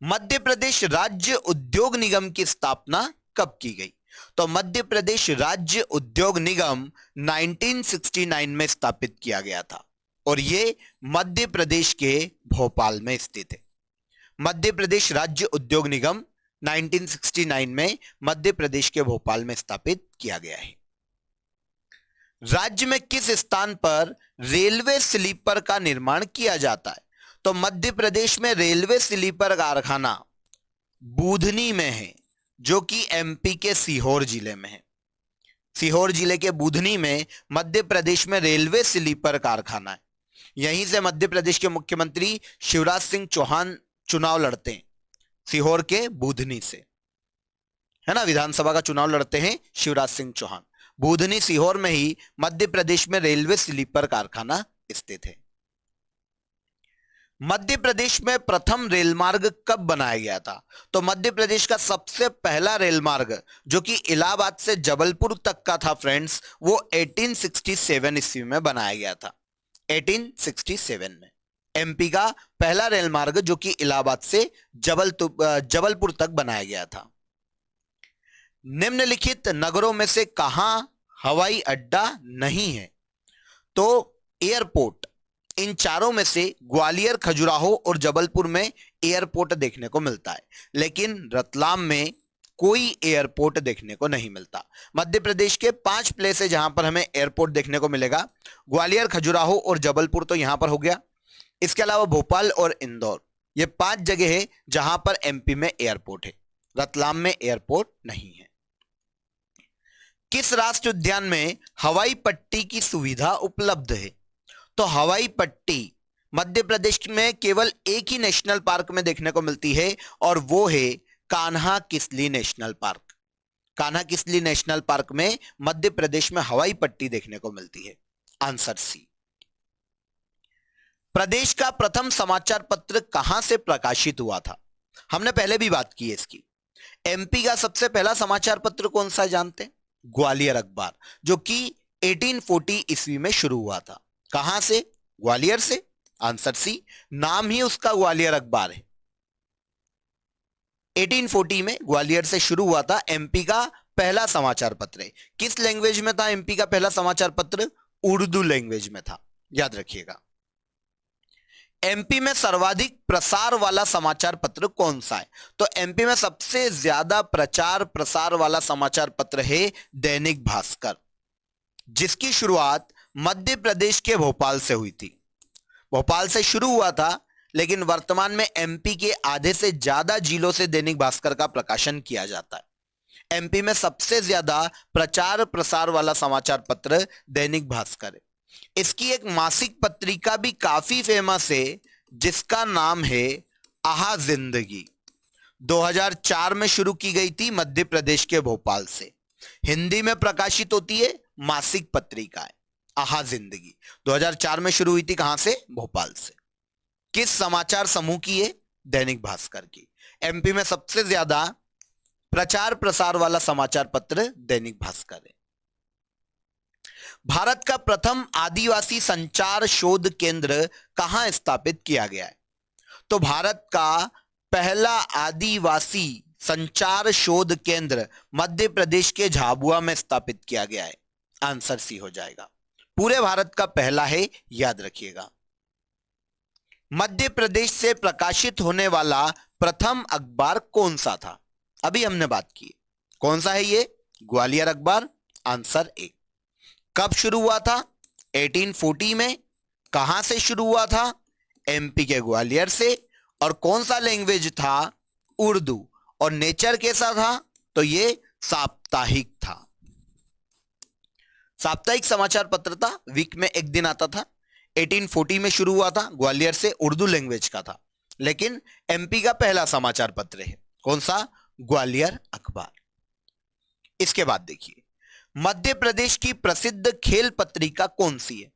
मध्य प्रदेश राज्य उद्योग निगम की स्थापना कब की गई? तो मध्य प्रदेश राज्य उद्योग निगम 1969 में स्थापित किया गया था और यह मध्य प्रदेश के भोपाल में स्थित है। मध्य प्रदेश राज्य उद्योग निगम 1969 में मध्य प्रदेश के भोपाल में स्थापित किया गया है। राज्य में किस स्थान पर रेलवे स्लीपर का निर्माण किया जाता है? तो मध्य प्रदेश में रेलवे स्लीपर कारखाना बूधनी में है, जो कि एमपी के सीहोर जिले में है। सीहोर जिले के बूधनी में मध्य प्रदेश में रेलवे स्लीपर कारखाना है। यहीं से मध्य प्रदेश के मुख्यमंत्री शिवराज सिंह चौहान चुनाव लड़ते हैं, सीहोर के बूधनी से, है ना। विधानसभा का चुनाव लड़ते हैं शिवराज सिंह चौहान। बूधनी सीहोर में ही मध्य प्रदेश में रेलवे स्लीपर कारखाना स्थित है। मध्य प्रदेश में प्रथम रेल मार्ग कब बनाया गया था? तो मध्य प्रदेश का सबसे पहला रेल मार्ग, जो कि इलाहाबाद से जबलपुर तक का था फ्रेंड्स, वो 1867 ईस्वी में बनाया गया था। 1867 में एमपी का पहला रेल मार्ग, जो कि इलाहाबाद से जबलपुर तक बनाया गया था। निम्नलिखित नगरों में से कहां हवाई अड्डा नहीं है? तो एयरपोर्ट, इन चारों में से ग्वालियर, खजुराहो और जबलपुर में एयरपोर्ट देखने को मिलता है, लेकिन रतलाम में कोई एयरपोर्ट देखने को नहीं मिलता। मध्य प्रदेश के 5 प्लेस है जहां पर हमें एयरपोर्ट देखने को मिलेगा। ग्वालियर, खजुराहो और जबलपुर तो यहां पर हो गया। इसके अलावा भोपाल और इंदौर, ये 5 जगह है जहां पर एमपी में एयरपोर्ट है। रतलाम में एयरपोर्ट नहीं है। किस राष्ट्रीय उद्यान में हवाई पट्टी की सुविधा उपलब्ध है? तो हवाई पट्टी मध्य प्रदेश में केवल एक ही नेशनल पार्क में देखने को मिलती है और वो है Kanha Kisli national park. Kanha Kisli national park में मध्य प्रदेश में हवाई पट्टी देखने को मिलती है। आंसर सी। प्रदेश का प्रथम समाचार पत्र कहां से प्रकाशित हुआ था? हमने पहले भी बात की है इसकी। एमपी का सबसे पहला समाचार पत्र कौन सा जानते हैं? ग्वालियर अखबार, जो कि 1840 ईस्वी में शुरू हुआ था। कहां से? ग्वालियर से। आंसर सी, नाम ही उसका ग्वालियर अखबार है। 1840 में ग्वालियर से शुरू हुआ था। एमपी का पहला समाचार पत्र है। किस लैंग्वेज में था एमपी का पहला समाचार पत्र? उर्दू लैंग्वेज में था, याद रखिएगा। एमपी में सर्वाधिक प्रसार वाला समाचार पत्र कौन सा है? तो एमपी में सबसे ज्यादा प्रचार प्रसार वाला समाचार पत्र है दैनिक भास्कर, जिसकी शुरुआत मध्य प्रदेश के भोपाल से हुई थी। भोपाल से शुरू हुआ था, लेकिन वर्तमान में एमपी के आधे से ज्यादा जिलों से दैनिक भास्कर का प्रकाशन किया जाता है। एमपी में सबसे ज्यादा प्रचार प्रसार वाला समाचार पत्र दैनिक भास्कर है। इसकी एक मासिक पत्रिका भी काफी फेमस है, जिसका नाम है आहा जिंदगी। 2004 में शुरू की गई थी मध्य प्रदेश के भोपाल से। हिंदी में प्रकाशित होती है, मासिक पत्रिका है आहा जिंदगी। 2004 में शुरू हुई थी, कहां से? भोपाल से। किस समाचार समूह की है? दैनिक भास्कर की। एमपी में सबसे ज्यादा प्रचार प्रसार वाला समाचार पत्र दैनिक भास्कर है। भारत का प्रथम आदिवासी संचार शोध केंद्र कहां स्थापित किया गया है? तो भारत का पहला आदिवासी संचार शोध केंद्र मध्य प्रदेश के झाबुआ में स्थापित किया गया है। आंसर सी हो जाएगा। पूरे भारत का पहला है, याद रखिएगा। मध्य प्रदेश से प्रकाशित होने वाला प्रथम अखबार कौन सा था? अभी हमने बात की, कौन सा है ये? ग्वालियर अखबार, आंसर ए। कब शुरू हुआ था? 1840 में। कहां से शुरू हुआ था? एमपी के ग्वालियर से। और कौन सा लैंग्वेज था? उर्दू। और नेचर कैसा था? तो ये साप्ताहिक था। साप्ताहिक समाचार पत्र था, वीक में एक दिन आता था। 1840 में शुरू हुआ था, ग्वालियर से, उर्दू लैंग्वेज का था। लेकिन एमपी का पहला समाचार पत्र है, कौन सा? ग्वालियर अखबार। इसके बाद देखिए, मध्य प्रदेश की प्रसिद्ध खेल पत्रिका कौन सी है?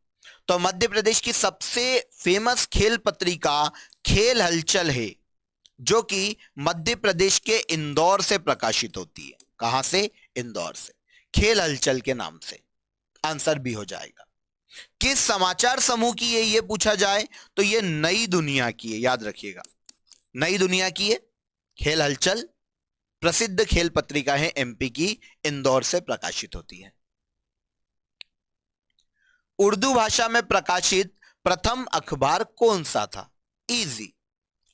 तो मध्य प्रदेश की सबसे फेमस खेल पत्रिका खेल हलचल है, जो कि मध्य प्रदेश के इंदौर से प्रकाशित होती है। कहां से? इंदौर से। खेल हलचल के नाम से। आंसर भी हो जाएगा। किस समाचार समूह की है ये पूछा जाए तो ये नई दुनिया की है, याद रखिएगा। नई दुनिया की है खेल हलचल, प्रसिद्ध खेल पत्रिका है एमपी की, इंदौर से प्रकाशित होती है। उर्दू भाषा में प्रकाशित प्रथम अखबार कौन सा था? इजी,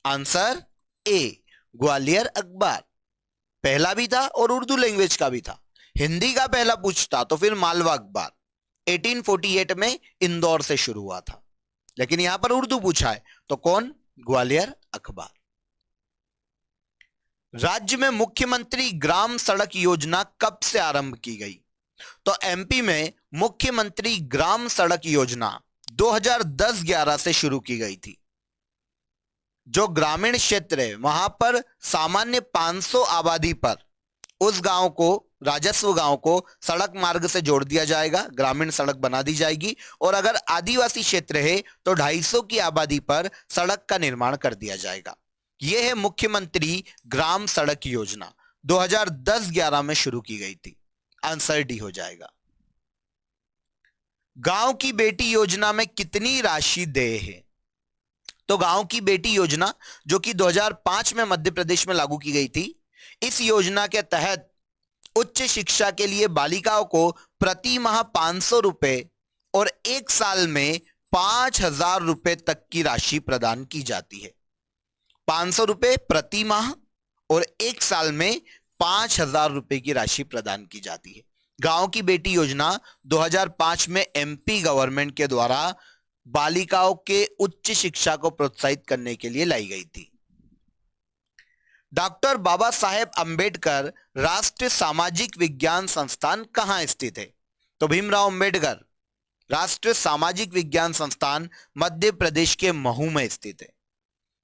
आंसर ए, ग्वालियर अखबार। पहला भी था और उर्दू लैंग्वेज का भी था। हिंदी का पहला पूछता तो फिर मालवा अखबार, 1848 में इंदौर से शुरू हुआ था। लेकिन यहां पर उर्दू पूछा है तो कौन? ग्वालियर अखबार। राज्य में मुख्यमंत्री ग्राम सड़क योजना कब से आरंभ की गई? तो एमपी में मुख्यमंत्री ग्राम सड़क योजना 2010-11 से शुरू की गई थी। जो ग्रामीण क्षेत्र है वहां पर सामान्य 500 आबादी पर उस गांव को, राजस्व गांव को सड़क मार्ग से जोड़ दिया जाएगा, ग्रामीण सड़क बना दी जाएगी। और अगर आदिवासी क्षेत्र है तो 250 की आबादी पर सड़क का निर्माण कर दिया जाएगा। यह है मुख्यमंत्री ग्राम सड़क योजना, 2010-11 में शुरू की गई थी। आंसर डी हो जाएगा। गांव की बेटी योजना में कितनी राशि देय है? तो गांव की बेटी योजना जो कि 2005 में मध्य प्रदेश में लागू की गई थी, इस योजना के तहत उच्च शिक्षा के लिए बालिकाओं को प्रति माह 500 रुपए और एक साल में 5,000 रुपए तक की राशि प्रदान की जाती है। 500 रुपए प्रति माह और एक साल में 5,000 रुपए की राशि प्रदान की जाती है। गांव की बेटी योजना 2005 में एमपी गवर्नमेंट के द्वारा बालिकाओं के उच्च शिक्षा को प्रोत्साहित करने के लिए लाई गई थी। डॉक्टर बाबा साहेब अंबेडकर राष्ट्रीय सामाजिक विज्ञान संस्थान कहां स्थित है? तो भीमराव अंबेडकर राष्ट्रीय सामाजिक विज्ञान संस्थान मध्य प्रदेश के महू में स्थित है,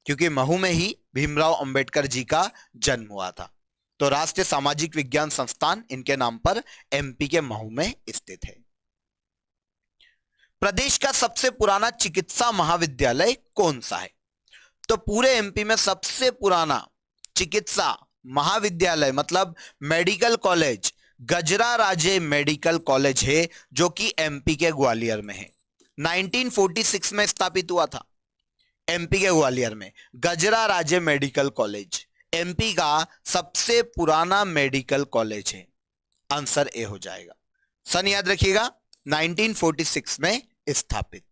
क्योंकि महू में ही भीमराव अंबेडकर जी का जन्म हुआ था। तो राष्ट्रीय सामाजिक विज्ञान संस्थान इनके नाम पर एमपी के महू में स्थित है। प्रदेश का सबसे पुराना चिकित्सा महाविद्यालय कौन सा है? तो पूरे एमपी में सबसे पुराना चिकित्सा महाविद्यालय मतलब मेडिकल कॉलेज गजरा राजे मेडिकल कॉलेज है, जो कि एमपी के ग्वालियर में है। 1946 में स्थापित हुआ था एमपी के ग्वालियर में गजरा राजे मेडिकल कॉलेज, एमपी का सबसे पुराना मेडिकल कॉलेज है। आंसर ए हो जाएगा। सन याद रखिएगा, 1946 में स्थापित।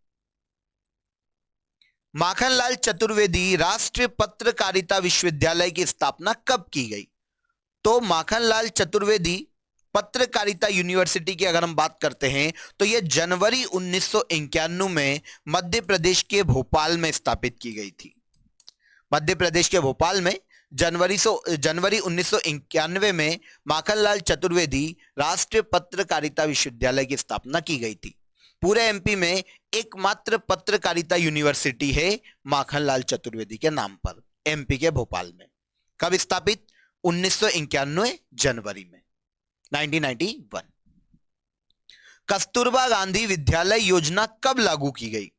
माखनलाल चतुर्वेदी राष्ट्रीय पत्रकारिता विश्वविद्यालय की स्थापना कब की गई? तो माखनलाल चतुर्वेदी पत्रकारिता यूनिवर्सिटी की अगर हम बात करते हैं तो यह जनवरी 1991 में मध्य प्रदेश के भोपाल में स्थापित की गई थी। मध्य प्रदेश के भोपाल में जनवरी 1991 में माखनलाल चतुर्वेदी राष्ट्रीय पत्रकारिता विश्वविद्यालय की स्थापना की गई थी। पूरे एमपी में एकमात्र पत्रकारिता यूनिवर्सिटी है माखनलाल चतुर्वेदी के नाम पर, एमपी के भोपाल में। कब स्थापित? 1991 जनवरी में, 1991। कस्तूरबा गांधी विद्यालय योजना कब लागू की गई?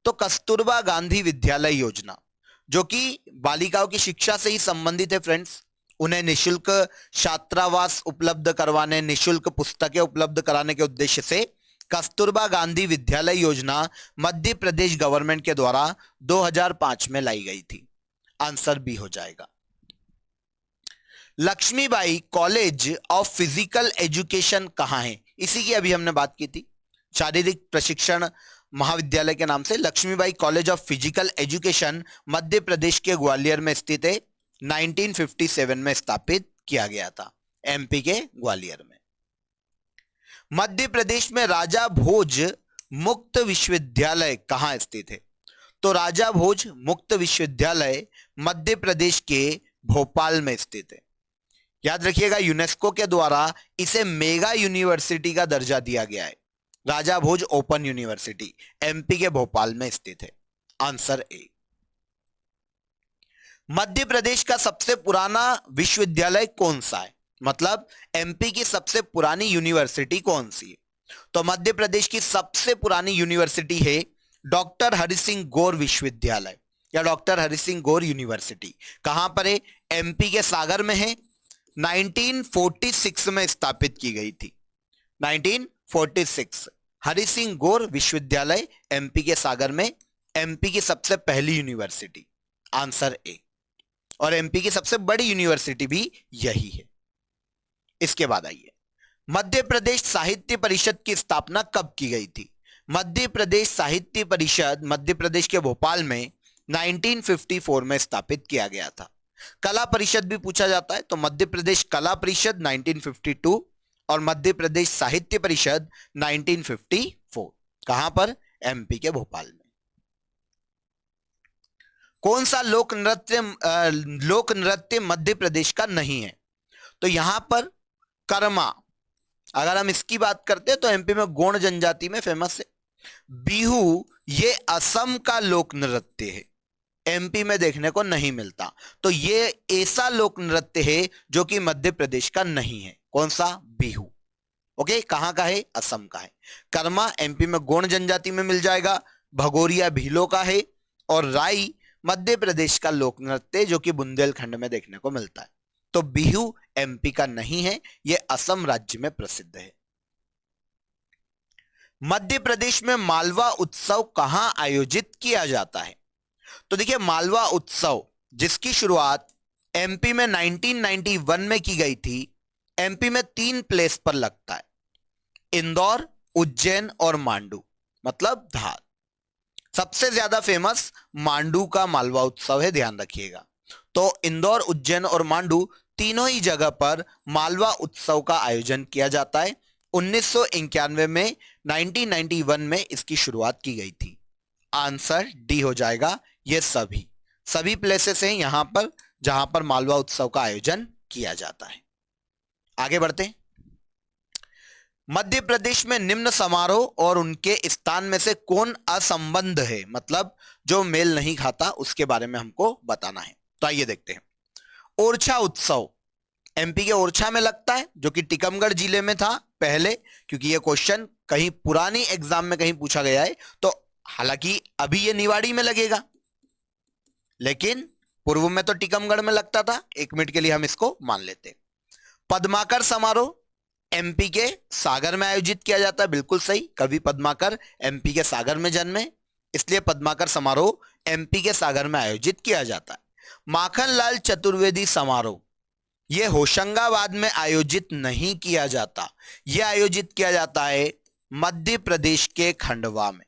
तो कस्तूरबा गांधी विद्यालय योजना जो कि बालिकाओं की शिक्षा से ही संबंधित है फ्रेंड्स, उन्हें निशुल्क छात्रावास उपलब्ध करवाने, निशुल्क पुस्तकें उपलब्ध कराने के उद्देश्य से कस्तूरबा गांधी विद्यालय योजना मध्य प्रदेश गवर्नमेंट के द्वारा 2005 में लाई गई थी। आंसर बी हो जाएगा। Laxmibai college of physical education कहां है? इसी की अभी हमने बात की थी। शारीरिक प्रशिक्षण महाविद्यालय के नाम से Laxmibai college of physical education Madhya Pradesh के ग्वालियर में स्थित है। 1957 में स्थापित किया गया था, एमपी के ग्वालियर में। मध्य प्रदेश में राजा भोज मुक्त विश्वविद्यालय कहां स्थित है? तो राजा भोज मुक्त विश्वविद्यालय मध्य प्रदेश के भोपाल में स्थित है। याद रखिएगा, यूनेस्को के द्वारा इसे मेगा यूनिवर्सिटी का दर्जा दिया गया है। राजा भोज ओपन यूनिवर्सिटी एमपी के भोपाल में स्थित है। Answer A. मध्य प्रदेश का सबसे पुराना विश्वविद्यालय कौन सा है? मतलब एमपी की सबसे पुरानी यूनिवर्सिटी कौन सी है? तो मध्य प्रदेश की सबसे पुरानी यूनिवर्सिटी है डॉक्टर हरि सिंह गौर विश्वविद्यालय या डॉक्टर हरि सिंह गौर यूनिवर्सिटी। कहां पर है? एमपी के सागर में है। 1946 में स्थापित की गई थी। 1946 हरि सिंह गौर विश्वविद्यालय एमपी के सागर में, एमपी की सबसे पहली यूनिवर्सिटी। Answer A. और एमपी की सबसे बड़ी यूनिवर्सिटी भी यही है। इसके बाद आइए, मध्य प्रदेश साहित्य परिषद की स्थापना कब की गई थी? मध्य प्रदेश साहित्य परिषद मध्य प्रदेश के भोपाल में 1954 में स्थापित किया गया था। कला परिषद भी पूछा जाता है, तो मध्य प्रदेश कला परिषद 1952 और मध्य प्रदेश साहित्य परिषद 1954। कहां पर? एमपी के भोपाल में। कौन सा लोक नृत्य मध्य प्रदेश का नहीं है? तो यहां पर कर्मा, अगर हम इसकी बात करते हैं तो एमपी में गोंड जनजाति में फेमस है। बिहू ये असम का लोक नृत्य है, एमपी में देखने को नहीं मिलता। तो ये ऐसा लोक नृत्य है जो कि मध्य प्रदेश का नहीं है। कौन सा? बिहू। ओके, कहां का है? असम का है। कर्मा एमपी में गोंड जनजाति में मिल जाएगा, भगोरिया भीलों का है, और राई मध्य प्रदेश का लोक नृत्य जो कि बुंदेलखंड में देखने को मिलता है। तो बिहू एमपी का नहीं है, यह असम राज्य में प्रसिद्ध है। मध्य प्रदेश में मालवा उत्सव कहां आयोजित किया जाता है? तो देखिए, मालवा उत्सव जिसकी शुरुआत एमपी में 1991 में की गई थी, एमपी में 3 प्लेस पर लगता है, इंदौर, उज्जैन और मांडू, मतलब धार। सबसे ज्यादा फेमस मांडू का मालवा उत्सव है, ध्यान रखिएगा। तो इंदौर, उज्जैन और मांडू तीनों ही जगह पर मालवा उत्सव का आयोजन किया जाता है। 1991 में 1991 में इसकी शुरुआत की गई थी। आंसर डी हो जाएगा। ये सभी प्लेसेस हैं यहां पर जहां पर मालवा उत्सव का आयोजन किया जाता है। आगे बढ़ते हैं। मध्य प्रदेश में निम्न समारोह और उनके स्थान में से कौन असंबद्ध है? मतलब जो मेल नहीं खाता, उसके बारे में हमको बताना है। तो आइए देखते हैं। ओरछा उत्सव एमपी के ओरछा में लगता है, जो कि टीकमगढ़ जिले में था पहले, क्योंकि ये क्वेश्चन कहीं पुरानी एग्जाम में कहीं पूछा गया है। तो हालांकि अभी ये निवाड़ी में लगेगा, लेकिन पूर्व में तो टीकमगढ़ में लगता था। 1 मिनट के लिए हम इसको मान लेते हैं। पद्माकर समारोह एमपी के सागर में आयोजित किया जाता है, बिल्कुल सही। कवि पद्माकर एमपी के सागर में जन्मे, इसलिए पद्माकर समारोह एमपी के सागर में आयोजित किया जाता है। माखनलाल चतुर्वेदी समारोह यह होशंगाबाद में आयोजित नहीं किया जाता, यह आयोजित किया जाता है मध्य प्रदेश के खंडवा में।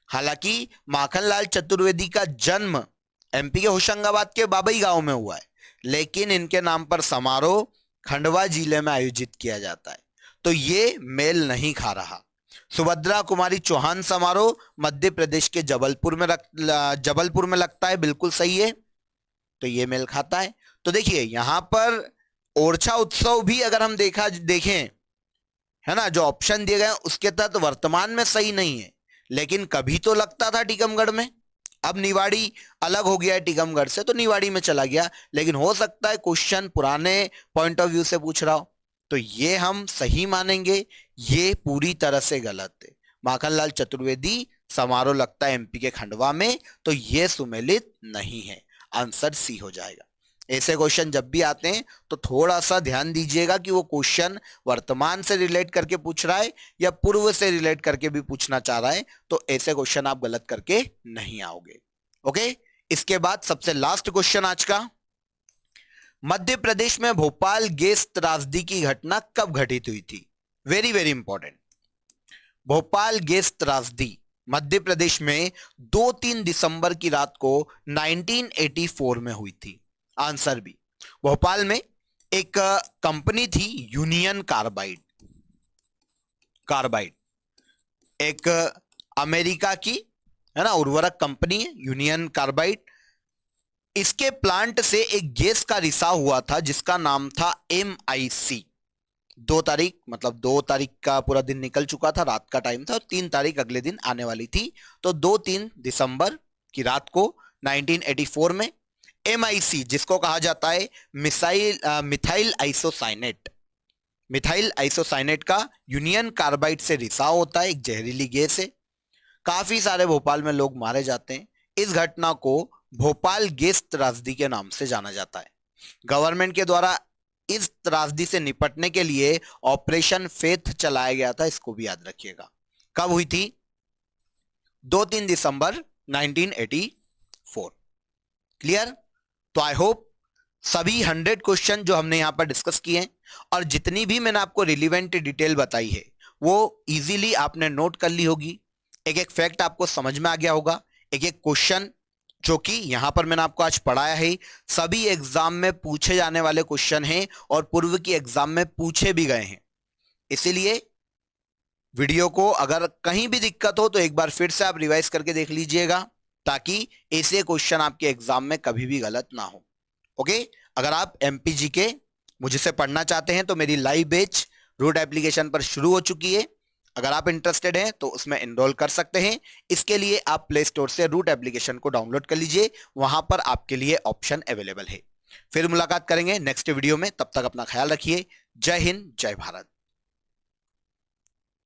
हालांकि माखनलाल चतुर्वेदी का जन्म एमपी के होशंगाबाद के बाबई गांव में हुआ है, लेकिन इनके नाम पर समारोह खंडवा जिले में आयोजित किया जाता है। तो ये मेल नहीं खा रहा। सुभद्रा कुमारी चौहान समारोह मध्य प्रदेश के जबलपुर में लगता है, बिल्कुल सही है। तो ये मेल खाता है। तो देखिए, यहां पर ओरछा उत्सव भी अगर हम देखें, है ना, जो ऑप्शन दिए गए उसके तहत वर्तमान में सही नहीं है, लेकिन कभी तो लगता था टीकमगढ़ में। अब निवाड़ी अलग हो गया है टीकमगढ़ से, तो निवाड़ी में चला गया। लेकिन हो सकता है क्वेश्चन पुराने पॉइंट ऑफ व्यू से पूछ रहा हो, तो ये हम सही मानेंगे। ये पूरी तरह से गलत है। माखनलाल चतुर्वेदी समारोह लगता है एमपी के खंडवा में, तो ये सुमेलित नहीं है। आंसर सी हो जाएगा। ऐसे क्वेश्चन जब भी आते हैं तो थोड़ा सा ध्यान दीजिएगा कि वो क्वेश्चन वर्तमान से रिलेट करके पूछ रहा है या पूर्व से रिलेट करके भी पूछना चाह रहा है। तो ऐसे क्वेश्चन आप गलत करके नहीं आओगे। ओके, इसके बाद सबसे लास्ट क्वेश्चन आज का, मध्य प्रदेश में भोपाल गैस त्रासदी की घटना कब घटित हुई थी? Very very important. Bhopal gas त्रासदी मध्य प्रदेश में 2-3 दिसंबर की रात को 1984 में हुई थी। Answer B. भोपाल में एक कंपनी थी यूनियन कार्बाइड। कार्बाइड एक अमेरिका की है ना उर्वरक कंपनी है यूनियन कार्बाइड। इसके प्लांट से एक गैस का रिसाव हुआ था जिसका नाम था MIC। 2 तारीख मतलब 2 तारीख का पूरा दिन निकल चुका था, रात का टाइम था और 3 तारीख अगले दिन आने वाली थी। तो 2-3 दिसंबर की रात को 1984 में MIC जिसको कहा जाता है मिथाइल आइसोसाइनेट, मिथाइल आइसोसाइनेट का यूनियन कार्बाइड से रिसाव होता है। एक जहरीली गैस है। काफी सारे भोपाल में लोग मारे जाते हैं। इस घटना को भोपाल गैस त्रासदी के नाम से जाना जाता है। गवर्नमेंट के द्वारा इस त्रासदी से निपटने के लिए ऑपरेशन फेथ चलाया गया था, इसको भी याद रखिएगा। कब हुई थी? 2-3 दिसंबर 1984। क्लियर? तो आई होप सभी 100 क्वेश्चन जो हमने यहां पर डिस्कस किए हैं और जितनी भी मैंने आपको रिलेवेंट डिटेल बताई है वो इजीली आपने नोट कर ली होगी। एक एक फैक्ट आपको समझ में आ गया होगा। एक एक क्वेश्चन जो कि यहां पर मैंने आपको आज पढ़ाया है सभी एग्जाम में पूछे जाने वाले क्वेश्चन हैं और पूर्व की एग्जाम में पूछे भी गए हैं। इसीलिए वीडियो को अगर कहीं भी दिक्कत हो तो एक बार फिर से आप रिवाइज करके देख लीजिएगा ताकि ऐसे क्वेश्चन आपके एग्जाम में कभी भी गलत ना हो। ओके, अगर आप MPG के मुझसे पढ़ना चाहते हैं तो मेरी लाइव बैच रूट एप्लीकेशन पर शुरू हो चुकी है। अगर आप इंटरेस्टेड हैं तो उसमें एनरोल कर सकते हैं। इसके लिए आप प्ले स्टोर से रूट एप्लीकेशन को डाउनलोड कर लीजिए, वहां पर आपके लिए ऑप्शन अवेलेबल है। फिर मुलाकात करेंगे नेक्स्ट वीडियो में, तब तक अपना ख्याल रखिए। जय हिंद, जय भारत।